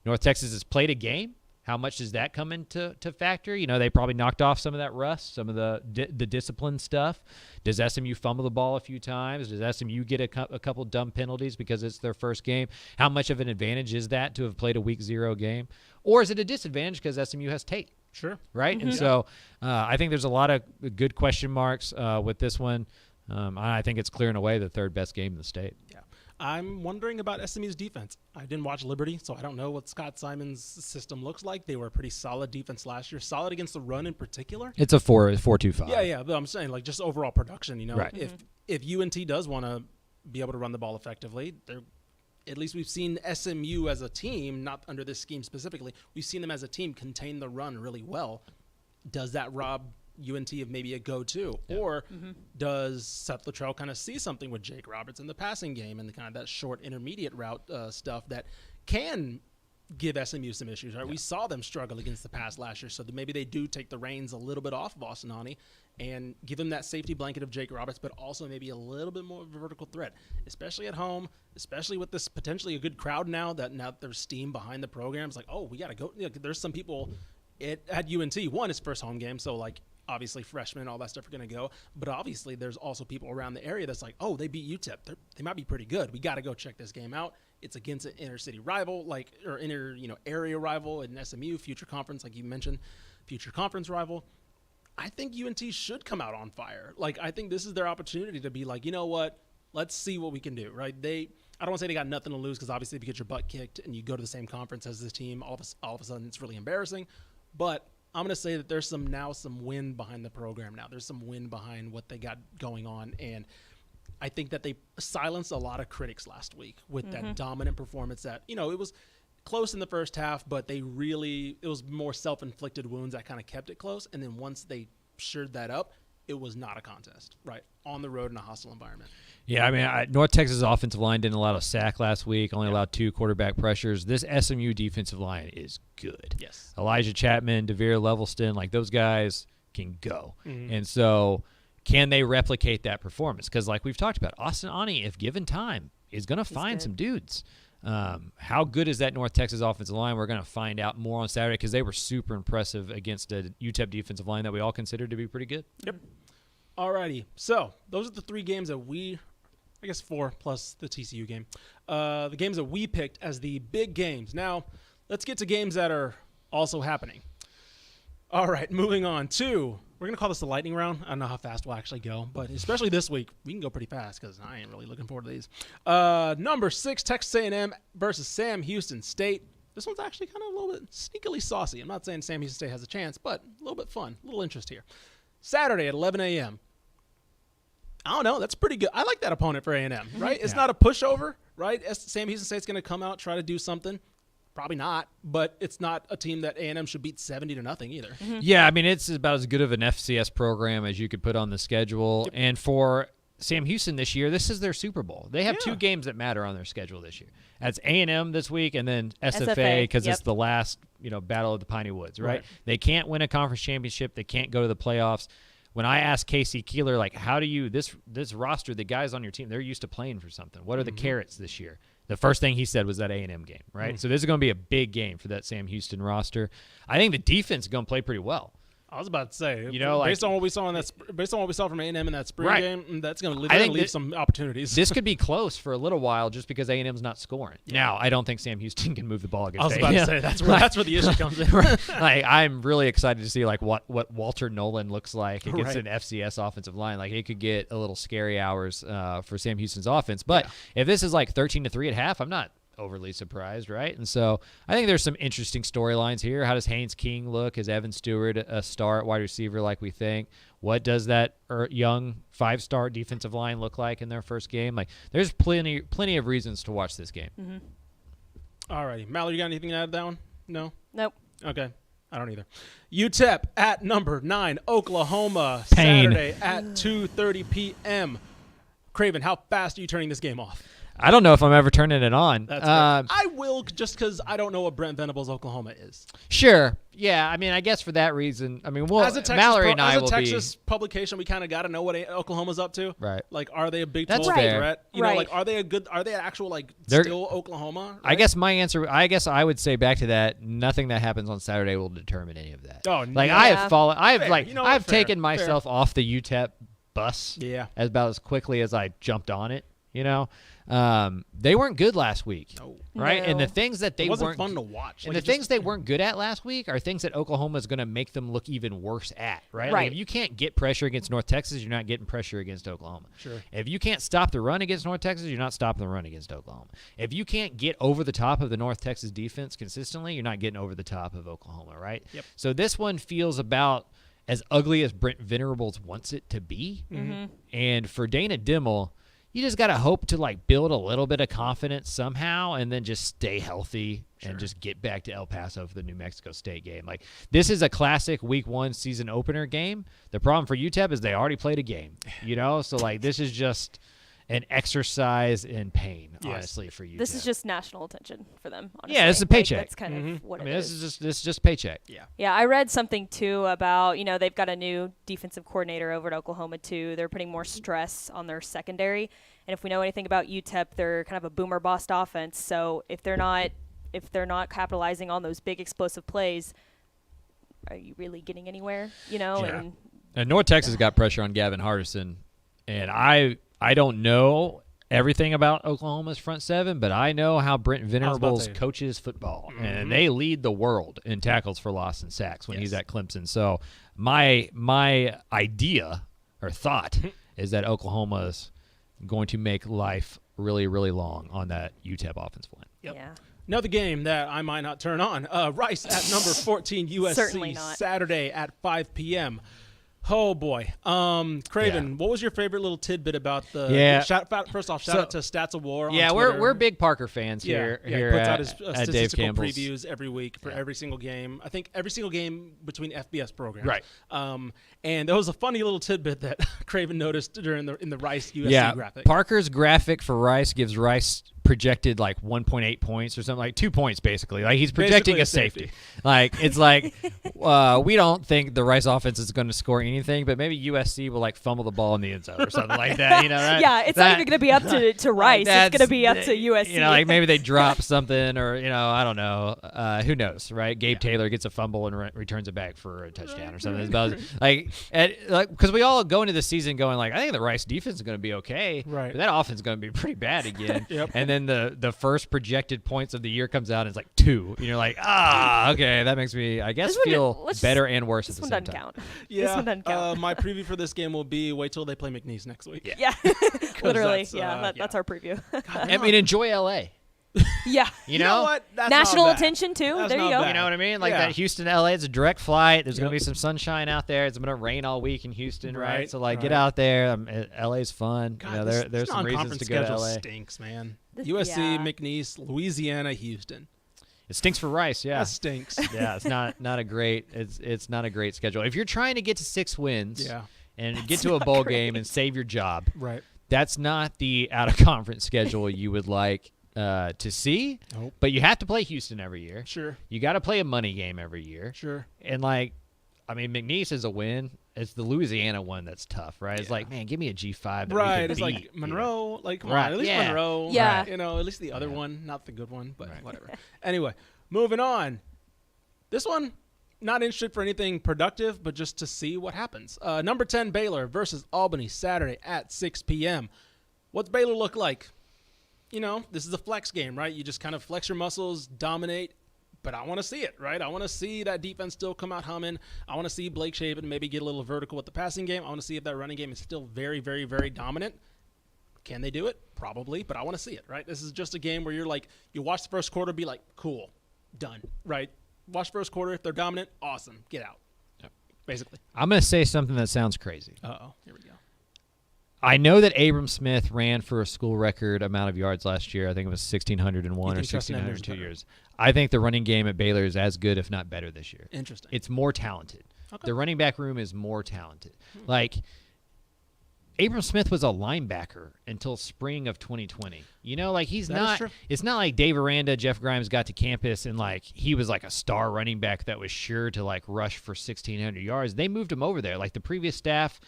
North Texas has played a game. How much does that come into factor? They probably knocked off some of that rust, some of the discipline stuff. Does SMU fumble the ball a few times? Does SMU get a couple dumb penalties because it's their first game? How much of an advantage is that to have played a week 0 game? Or is it a disadvantage because SMU has Tate? Sure. Right? And so I think there's a lot of good question marks with this one. I think it's clearing away the third best game in the state. Yeah. I'm wondering about SMU's defense. I didn't watch Liberty, so I don't know what Scott Simon's system looks like. They were a pretty solid defense last year, solid against the run in particular. It's a 4-2-5. Yeah, but I'm saying like just overall production. Right. If UNT does want to be able to run the ball effectively, at least we've seen SMU as a team, not under this scheme specifically, we've seen them as a team contain the run really well. Does that rob UNT of maybe a go-to? Yeah. Or does Seth Luttrell kind of see something with Jake Roberts in the passing game and the kind of that short intermediate route stuff that can give SMU some issues, right? Yeah. We saw them struggle against the pass last year, so maybe they do take the reins a little bit off of Austin Ani and give him that safety blanket of Jake Roberts, but also maybe a little bit more of a vertical threat, especially at home, especially with this potentially a good crowd now that there's steam behind the program. It's like, oh, we got to go. There's some people at UNT, one, it's first home game, so like obviously freshmen, all that stuff are going to go. But obviously there's also people around the area that's like, oh, they beat UTEP. They might be pretty good. We got to go check this game out. It's against an inner city rival, or area rival in SMU, future conference, like you mentioned, future conference rival. I think UNT should come out on fire. Like, I think this is their opportunity to be like, you know what? Let's see what we can do, right? I don't want to say they got nothing to lose, because obviously if you get your butt kicked and you go to the same conference as this team, all of a sudden it's really embarrassing. But I'm going to say that there's some wind behind the program now. There's some wind behind what they got going on, and I think that they silenced a lot of critics last week with that dominant performance that, it was close in the first half, but it was more self-inflicted wounds that kind of kept it close. And then once they shored that up, it was not a contest, right? On the road in a hostile environment. Yeah, I mean, North Texas offensive line didn't allow a sack last week, only allowed 2 quarterback pressures. This SMU defensive line is good. Yes. Elijah Chapman, DeVere Levelston, like those guys can go. And so can they replicate that performance? Because like we've talked about, Austin Ani, if given time, is going to find some dudes. How good is that North Texas offensive line? We're going to find out more on Saturday, because they were super impressive against a UTEP defensive line that we all considered to be pretty good. Yep. Alrighty. So those are the 3 games that I guess 4 plus the TCU game. The games that we picked as the big games. Now, let's get to games that are also happening. All right, moving on to, we're going to call this the lightning round. I don't know how fast we'll actually go, but especially this week, we can go pretty fast because I ain't really looking forward to these. Number 6, Texas A&M versus Sam Houston State. This one's actually kind of a little bit sneakily saucy. I'm not saying Sam Houston State has a chance, but a little bit fun, a little interest here. Saturday at 11 a.m. I don't know. That's pretty good. I like that opponent for A&M, right? It's not a pushover, right? Sam Houston State's going to come out, try to do something. Probably not, but it's not a team that A&M should beat 70-0 either. Yeah, I mean, it's about as good of an FCS program as you could put on the schedule. Yep. And for Sam Houston this year, this is their Super Bowl. They have 2 games that matter on their schedule this year. That's A&M this week, and then SFA, because it's the last, battle of the Piney Woods, right? They can't win a conference championship. They can't go to the playoffs. When I asked Casey Keeler, like, how do you this roster, the guys on your team, they're used to playing for something. What are the carrots this year? The first thing he said was that A&M game, right? So this is going to be a big game for that Sam Houston roster. I think the defense is going to play pretty well. I was about to say, based on what we saw from A&M in that spring game, that's going to leave some opportunities. This could be close for a little while just because A&M's not scoring. Yeah. Now, I don't think Sam Houston can move the ball against A&M. I was about to say that's where the issue comes in. Like, I'm really excited to see like what Walter Nolan looks like against an FCS offensive line. Like, it could get a little scary hours for Sam Houston's offense. But if this is like 13-3 at half, I'm not overly surprised, right? And so I think there's some interesting storylines here. How does Haynes King look? Is Evan Stewart a star at wide receiver like we think? What does that young 5-star defensive line look like in their first game? Like, there's plenty of reasons to watch this game. All righty. Mallory, you got anything to add to that one? No? Nope. Okay. I don't either. UTEP at number 9, Oklahoma, Pain. Saturday at 2:30 p.m. Craven, how fast are you turning this game off? I don't know if I'm ever turning it on. That's I will, just because I don't know what Brent Venables' Oklahoma is. Sure. Yeah, I mean, I guess for that reason, I mean, Mallory and I will be. As a Texas publication, we kind of got to know what Oklahoma's up to. Right. Like, are they a Big 12 threat? You know, like, are they an actual, like, still Oklahoma? Right? I guess my answer, I would say back to that, nothing that happens on Saturday will determine any of that. Oh, like, yeah. I've taken myself off the UTEP bus about as quickly as I jumped on it, They weren't good last week, right? No. And the things that they wasn't weren't fun to watch. And the things they weren't good at last week are things that Oklahoma is going to make them look even worse at, right? Like, if you can't get pressure against North Texas, you're not getting pressure against Oklahoma. Sure. If you can't stop the run against North Texas, you're not stopping the run against Oklahoma. If you can't get over the top of the North Texas defense consistently, you're not getting over the top of Oklahoma, right? Yep. So this one feels about as ugly as Brent Venerables wants it to be. And for Dana Dimmel, you just got to hope to, like, build a little bit of confidence somehow and then just stay healthy and just get back to El Paso for the New Mexico State game. Like, this is a classic week 1 season opener game. The problem for UTEP is they already played a game, So, like, this is just an exercise in pain, honestly, for UTEP. This is just national attention for them, honestly. Yeah, it's a paycheck. That's kind of what it is. is. This is just paycheck. Yeah, I read something, too, about, they've got a new defensive coordinator over at Oklahoma, too. They're putting more stress on their secondary. And if we know anything about UTEP, they're kind of a boomer-bust offense. So if they're not capitalizing on those big explosive plays, are you really getting anywhere? You know, Yeah. And North Texas got pressure on Gavin Hardison, and I don't know everything about Oklahoma's front seven, but I know how Brent Venables coaches football, and they lead the world in tackles for loss and sacks when he's at Clemson. So my idea or thought is that Oklahoma's going to make life really, really long on that UTEP offensive line. Yep. Yeah. Another game that I might not turn on. Rice at number 14 Certainly USC not. Saturday at 5 p.m. Oh, boy. Craven, what was your favorite little tidbit about the first off, shout out to Stats of War on Twitter. we're big Parker fans here he puts out his at Dave statistical Campbell's previews every week for every single game. I think every single game between FBS programs. Right. And there was a funny little tidbit that Craven noticed in the Rice USC graphic. Parker's graphic for Rice gives Rice projected like 1.8 points or something, like 2 points basically. Like he's projecting Basically a safety. Like it's like we don't think the Rice offense is going to score anything, but maybe USC will like fumble the ball in the end zone or something like that. You know? It's not even going to be up to Rice. It's going to be up to USC. You know, like maybe they drop something, or I don't know. Who knows, right? Gabe Taylor gets a fumble and returns it back for a touchdown or something. It's about because we all go into the season going like, I think the Rice defense is going to be okay, right? But that offense is going to be pretty bad again. And then the first projected points of the year comes out and it's like 2, and you're like, okay, that makes me, I guess, feel better and worse at the same time. Yeah, this one doesn't count. My preview for this game will be wait till they play McNeese next week. Yeah, literally. That's, That's our preview. God, I mean, enjoy LA. Yeah. You know what? That's national not bad. attention too. That's there you not go. bad. You know what I mean? Like that Houston to LA, it's a direct flight. There's going to be some sunshine out there. It's going to rain all week in Houston, right? So get out there. LA's fun. God, there's some reasons to go to LA. Stinks, man. USC, McNeese, Louisiana, Houston. It stinks for Rice, yeah. That stinks. Yeah, it's not a great it's not a great schedule. If you're trying to get to 6 wins and get to a bowl game and save your job, right? That's not the out of conference schedule you would like to see. Nope. But you have to play Houston every year. Sure. You got to play a money game every year. Sure. And McNeese is a win. It's the Louisiana one that's tough, right? It's like, man, give me a G5 that right. we can It's beat. like Monroe. Like, come on, Right. at least Monroe. Yeah. Right. At least the other one, not the good one, but whatever. Anyway, moving on. This one, not interested for anything productive, but just to see what happens. Number 10 Baylor versus Albany Saturday at 6 p.m. What's Baylor look like? This is a flex game, right? You just kind of flex your muscles, dominate, but I want to see it, right? I want to see that defense still come out humming. I want to see Blake Shapen maybe get a little vertical with the passing game. I want to see if that running game is still very, very, very dominant. Can they do it? Probably, but I want to see it, right? This is just a game where you're like, you watch the first quarter, be like, cool, done, right? Watch first quarter. If they're dominant, awesome, get out, basically. I'm going to say something that sounds crazy. Uh-oh, here we go. I know that Abram Smith ran for a school record amount of yards last year. I think it was 1,601 or 1,602 years. I think the running game at Baylor is as good, if not better, this year. Interesting. It's more talented. Okay. The running back room is more talented. Like, Abram Smith was a linebacker until spring of 2020. He's not. True. It's not like Dave Aranda, Jeff Grimes got to campus and he was like a star running back that was sure to rush for 1,600 yards. They moved him over there. Like the previous staff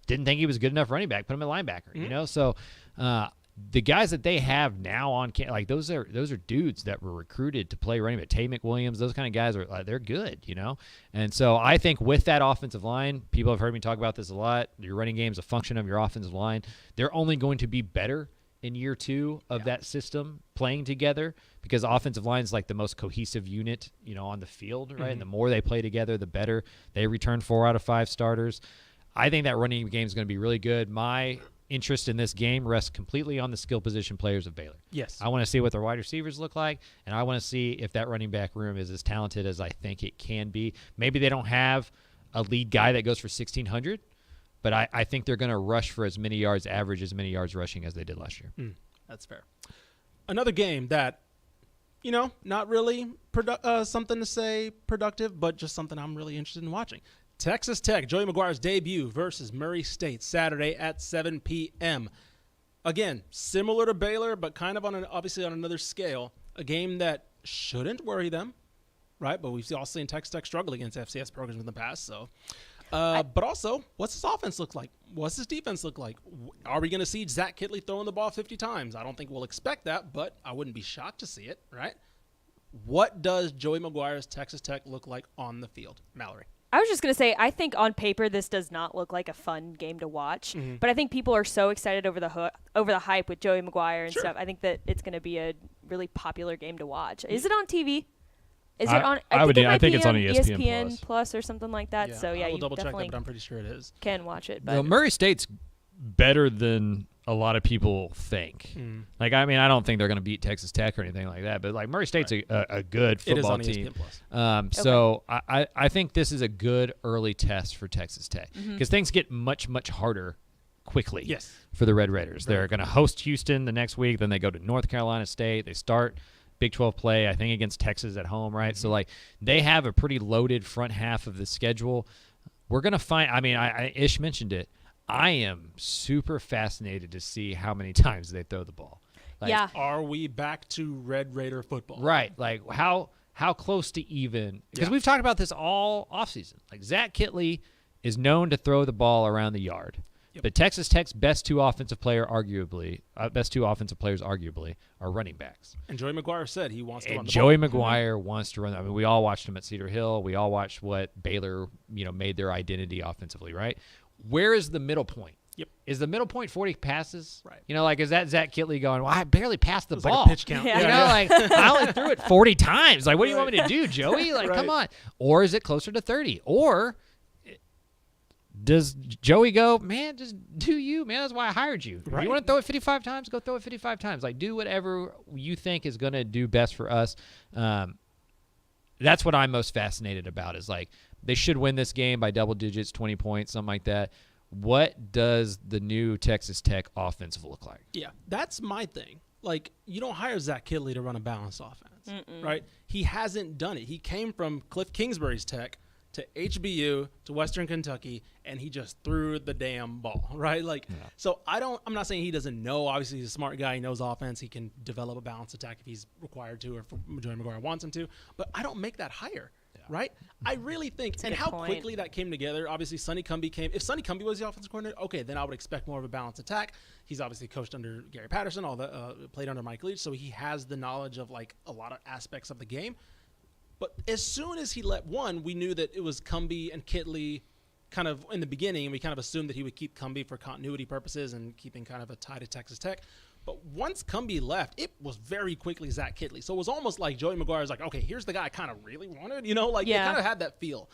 didn't think he was good enough running back, put him at linebacker. Mm-hmm. So the guys that they have now on those are dudes that were recruited to play running back. Tay McWilliams, those kind of guys are they're good, And so I think with that offensive line, people have heard me talk about this a lot. Your running game is a function of your offensive line. They're only going to be better in year 2 of that system playing together because offensive line is the most cohesive unit, on the field, right? Mm-hmm. And the more they play together, the better. They return 4 out of 5 starters. I think that running game is going to be really good. My interest in this game rests completely on the skill position players of Baylor. Yes. I want to see what their wide receivers look like, and I want to see if that running back room is as talented as I think it can be. Maybe they don't have a lead guy that goes for 1,600, but I think they're going to rush for as many yards rushing as they did last year. That's fair. Another game that, not really something to say productive, but just something I'm really interested in watching. Texas Tech, Joey McGuire's debut versus Murray State, Saturday at 7 p.m. Again, similar to Baylor, but kind of obviously on another scale. A game that shouldn't worry them, right? But we've all seen Texas Tech struggle against FCS programs in the past. So, but also, what's this offense look like? What's this defense look like? Are we going to see Zach Kitley throwing the ball 50 times? I don't think we'll expect that, but I wouldn't be shocked to see it, right? What does Joey McGuire's Texas Tech look like on the field? Mallory. I was just going to say, I think on paper this does not look like a fun game to watch, but I think people are so excited over the hype with Joey McGuire and stuff. I think that it's going to be a really popular game to watch. Is it on TV? Is it on? I think it's on ESPN Plus or something like that. Yeah, so yeah, I will you double check definitely that, but I'm pretty sure it is. Can watch it. But Well, Murray State's better than a lot of people think. Like, I mean, I don't think they're going to beat Texas Tech or anything like that, but like Murray State's a good football team. It is on ESPN Plus. So I think this is a good early test for Texas Tech because things get much, much harder quickly for the Red Raiders. They're going to host Houston the next week. Then they go to North Carolina State. They start Big 12 play, I think, against Texas at home, right? So, like, they have a pretty loaded front half of the schedule. We're going to find – I mean, Ish mentioned it. I am super fascinated to see how many times they throw the ball. Like, yeah. Are we back to Red Raider football? Right. Like, how close to even – because we've talked about this all offseason. Like, Zach Kitley is known to throw the ball around the yard. But Texas Tech's best two offensive players, arguably, are running backs. And Joey McGuire said he wants to run the Joey ball. McGuire wants to run. I mean, we all watched him at Cedar Hill. We all watched what Baylor, made their identity offensively, right? Where is the middle point? Yep. Is the middle point 40 passes? Right. Like, is that Zach Kitley going, well, I barely passed the ball. Like a pitch count. Yeah. Like, I only threw it 40 times. Like, what do you want me to do, Joey? Like, come on. Or is it closer to 30? Or does Joey go, man, just do you, man? That's why I hired you. Right. You want to throw it 55 times? Go throw it 55 times. Like, do whatever you think is going to do best for us. That's what I'm most fascinated about is, like, they should win this game by double digits, 20 points, something like that. What does the new Texas Tech offense look like? Yeah, that's my thing. Like, you don't hire Zach Kitley to run a balanced offense, right? He hasn't done it. He came from Cliff Kingsbury's Tech to HBU to Western Kentucky, and he just threw the damn ball, right? Like, so I'm not saying he doesn't know. Obviously, he's a smart guy. He knows offense. He can develop a balanced attack if he's required to, or if Joey McGuire wants him to. But I don't make that hire, right? I really think, and how quickly that came together. Obviously, Sonny Cumbie came. If Sonny Cumbie was the offensive coordinator, okay, then I would expect more of a balanced attack. He's obviously coached under Gary Patterson, played under Mike Leach, so he has the knowledge of, like, a lot of aspects of the game. But as soon as he we knew that it was Cumbie and Kitley kind of in the beginning, and we kind of assumed that he would keep Cumbie for continuity purposes and keeping kind of a tie to Texas Tech. But once Cumbie left, it was very quickly Zach Kitley. So it was almost like Joey McGuire's like, okay, here's the guy I kind of really wanted, they kind of had that feel.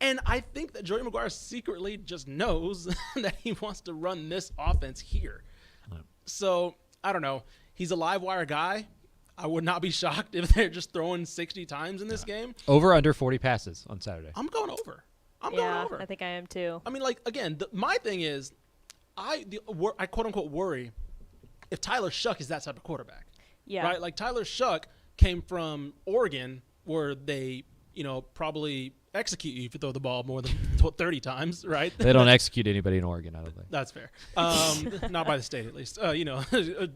And I think that Joey McGuire secretly just knows that he wants to run this offense here. So, I don't know. He's a live wire guy. I would not be shocked if they're just throwing 60 times in this game. Over under 40 passes on Saturday. I'm going over. I'm going over. I think I am too. I mean, like, again, my thing is I quote-unquote worry if Tyler Shuck is that type of quarterback. Yeah. Right? Like, Tyler Shuck came from Oregon where they, probably execute you if you throw the ball more than 30 times, right? They don't execute anybody in Oregon, I don't think. That's fair. Not by the state, at least.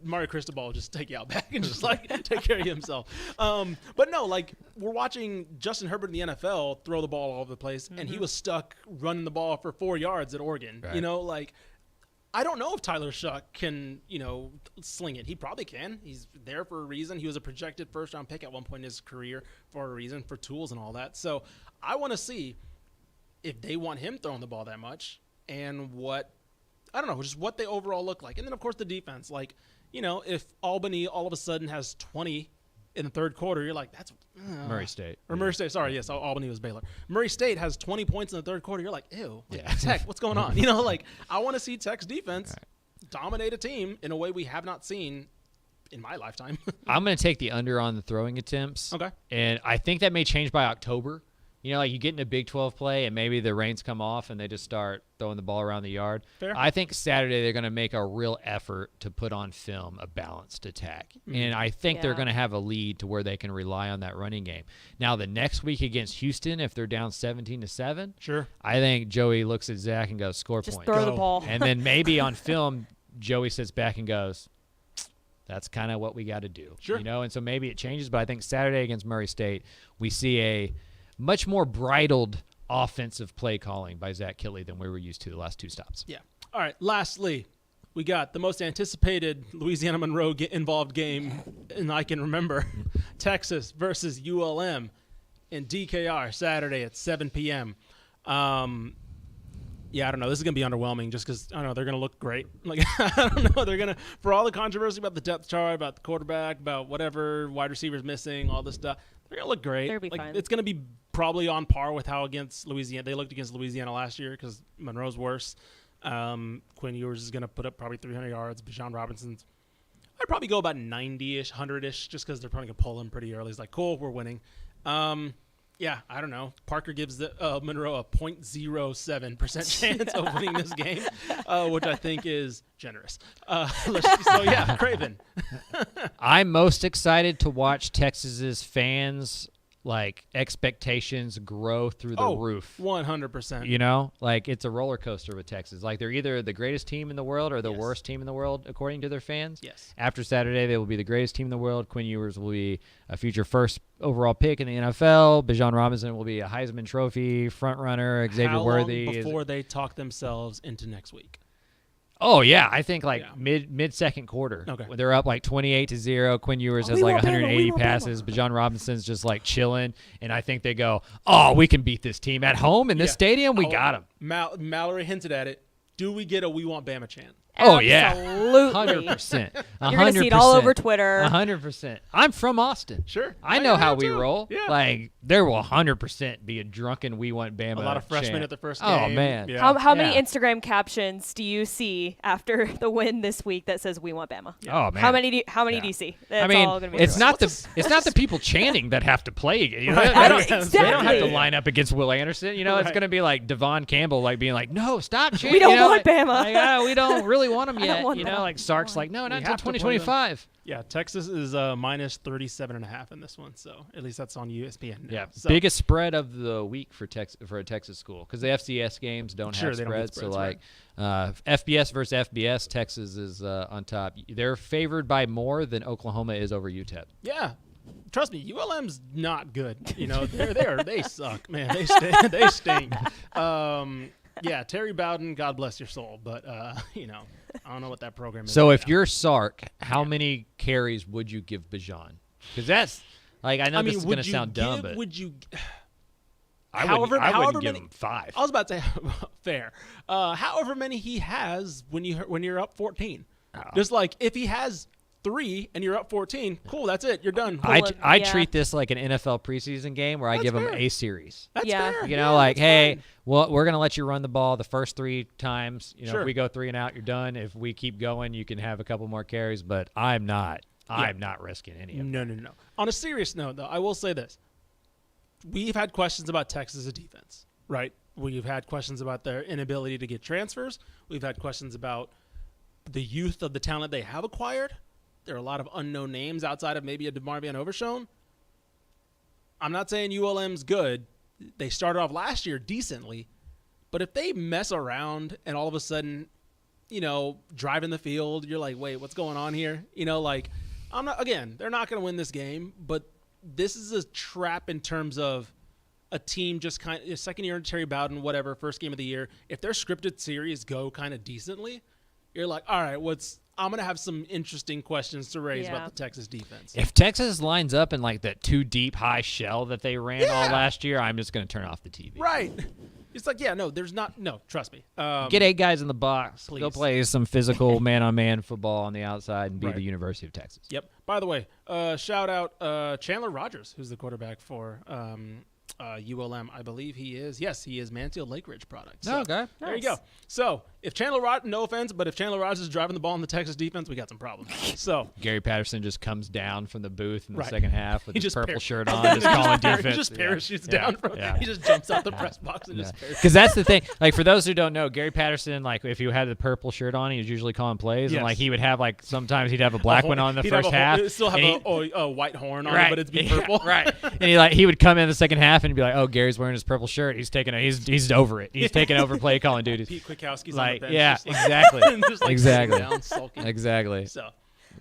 Mario Cristobal will just take you out back and just, like, take care of himself. But no, like, we're watching Justin Herbert in the NFL throw the ball all over the place, and he was stuck running the ball for 4 yards at Oregon. Right. I don't know if Tyler Shuck can, sling it. He probably can. He's there for a reason. He was a projected first-round pick at one point in his career for a reason, for tools and all that. So I want to see if they want him throwing the ball that much and what they overall look like. And then, of course, the defense. Like, if Albany all of a sudden has 20 in the third quarter, you're like, that's Murray State. Or Murray State. Sorry, yes, Albany was Baylor. Murray State has 20 points in the third quarter. You're like, ew. Tech, what's going on? I want to see Tech's defense dominate a team in a way we have not seen in my lifetime. I'm going to take the under on the throwing attempts. Okay. And I think that may change by October. You get into Big 12 play and maybe the reins come off and they just start throwing the ball around the yard. Fair. I think Saturday they're going to make a real effort to put on film a balanced attack. And I think they're going to have a lead to where they can rely on that running game. Now, the next week against Houston, if they're down 17-7, sure, I think Joey looks at Zach and goes, score just point. Throw the ball. And then maybe on film, Joey sits back and goes, that's kind of what we got to do. Sure. And so maybe it changes, but I think Saturday against Murray State, we see a much more bridled offensive play calling by Zach Kitley than we were used to the last two stops. Yeah. All right. Lastly, we got the most anticipated Louisiana Monroe involved game, and I can remember. Texas versus ULM in DKR Saturday at 7 p.m. Yeah, I don't know. This is going to be underwhelming just because, I don't know, they're going to look great. Like, I don't know. They're going to, for all the controversy about the depth chart, about the quarterback, about whatever wide receivers missing, all this stuff, they're going to look great. They'll be fine. It's going to be probably on par with how against Louisiana. They looked against Louisiana last year because Monroe's worse. Quinn Ewers is going to put up probably 300 yards. Bijan Robinson's, I'd probably go about 90-ish, 100-ish, just because they're probably going to pull him pretty early. It's like, cool, we're winning. Yeah, I don't know. Parker gives Monroe a 0.07% chance of winning this game, which I think is generous. So, yeah, Craven. I'm most excited to watch Texas's fans, like, expectations grow through the roof. 100%. You know? Like, it's a roller coaster with Texas. Like, they're either the greatest team in the world or the worst team in the world, according to their fans. Yes. After Saturday, they will be the greatest team in the world. Quinn Ewers will be a future first overall pick in the NFL. Bijan Robinson will be a Heisman Trophy front-runner. Xavier Worthy. How long before they talk themselves into next week? Oh, yeah. I think, mid-second quarter. Okay. When they're up, 28-0. Quinn Ewers has, 180 passes. Bijan Robinson's just, chilling. And I think they go, we can beat this team at home in this stadium. We got them. Mallory hinted at it. Do we get a "We Want Bama" chant? Oh, yeah. Absolutely. 100%. You're going to see it all over Twitter. 100%. I'm from Austin. Sure. I know how we roll. Yeah. There will 100% be a drunken "We Want Bama" A lot of freshmen chant at the first game. Oh, man. Yeah. How many Instagram captions do you see after the win this week that says "We Want Bama"? Yeah. Oh, man. How many do you see? That's all gonna be it's true. not the people chanting that have to play. You know, Exactly. They don't have to line up against Will Anderson. You know, it's going to be like Devon Campbell, being like, "No, stop chanting. We don't want Bama. We don't really want him I don't yet." want You know, like Sark's like, "No, not until have to play them. 2025." Yeah, Texas is minus 37.5 in this one, so at least that's on ESPN now. Yeah, So, biggest spread of the week for a Texas school because the FCS games don't have they don't get spreads. spreads, So FBS versus FBS, Texas is on top. They're favored by more than Oklahoma is over UTEP. yeah. Trust me, ULM's not good. You know, they suck, man. They stink. Yeah, Terry Bowden, God bless your soul, but you know, I don't know what that program is. So if you're Sark, how many carries would you give Bijan? Because that's I know this is going to sound dumb, but would you? I wouldn't give him 5. I was about to say fair. However many he has when you're up 14, just like if he has 3 and you're up 14, cool, that's it, you're done. I treat this like an NFL preseason game where I give him a series. That's fair. You know, hey, well, we're going to let you run the ball the first 3 times. You know, Sure. if we go 3 and out, you're done. If we keep going, you can have a couple more carries, but I'm not risking any of it. No. On a serious note, though, I will say this. We've had questions about Texas' defense, right? We've had questions about their inability to get transfers. We've had questions about the youth of the talent they have acquired. There are a lot of unknown names outside of maybe a DeMar Van Overshown. I'm not saying ULM's good. They started off last year decently. But if they mess around and all of a sudden, you know, driving the field, you're like, wait, what's going on here? You know, they're not going to win this game, but this is a trap in terms of a team just kind of second year Terry Bowden, whatever, first game of the year. If their scripted series go kind of decently, you're like, all right, I'm going to have some interesting questions to raise about the Texas defense. If Texas lines up in that 2 deep high shell that they ran all last year, I'm just going to turn off the TV. Right. It's like, trust me. Get 8 guys in the box. Please. Go play some physical man-on-man football on the outside and be the University of Texas. Yep. By the way, shout out Chandler Rogers, who's the quarterback for ULM. I believe he is. Yes, he is Mansfield Lake Ridge product. So, okay. There you go. So if Chandler Rogers, no offense, but if Chandler Rogers is driving the ball in the Texas defense, we got some problems. So Gary Patterson just comes down from the booth in the second half with his purple shirt on, just he calling defense. He just parachutes down from. He just jumps out the press box and just parachutes. Because that's the thing. For those who don't know, Gary Patterson, if you had the purple shirt on, he was usually calling plays, and he would have sometimes he'd have a black one on the first half. He'd still have a white horn on it, but it'd be purple. Right. And he would come in the second half and be like, "Oh, Gary's wearing his purple shirt. He's over it. He's taking over play calling duties." Pete Kwiatkowski's on the bench. Yeah, exactly. Just exactly. Down, sulking. Exactly. So,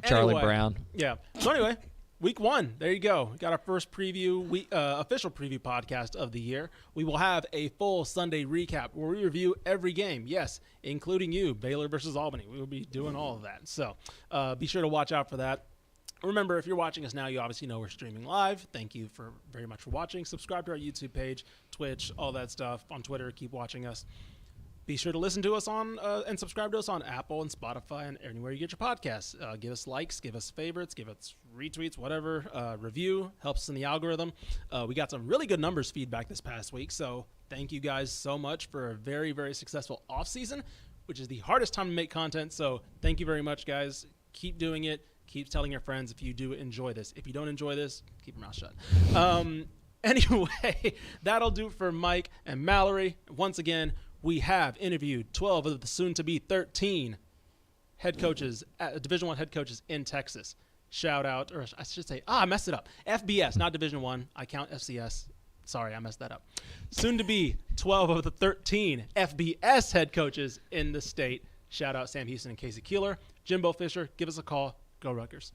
Charlie Brown. Yeah. So anyway, week 1. There you go. We got our first preview, official preview podcast of the year. We will have a full Sunday recap where we review every game. Yes, including you, Baylor versus Albany. We will be doing all of that. So be sure to watch out for that. Remember, if you're watching us now, you obviously know we're streaming live. Thank you very much for watching. Subscribe to our YouTube page, Twitch, all that stuff. On Twitter, keep watching us. Be sure to listen to us on and subscribe to us on Apple and Spotify and anywhere you get your podcasts. Give us likes, give us favorites, give us retweets, whatever. Review helps us in the algorithm. We got some really good numbers feedback this past week, so thank you guys so much for a very, very successful offseason, which is the hardest time to make content. So thank you very much, guys. Keep doing it. Keep telling your friends if you do enjoy this. If you don't enjoy this, keep your mouth shut. Anyway, that'll do it for Mike and Mallory. Once again, we have interviewed 12 of the soon-to-be 13 head coaches, Division I head coaches in Texas. Shout out, or I should say, I messed it up. FBS, not Division I. I count FCS. Sorry, I messed that up. Soon-to-be 12 of the 13 FBS head coaches in the state. Shout out Sam Houston and Casey Keeler. Jimbo Fisher, give us a call. Go Rutgers.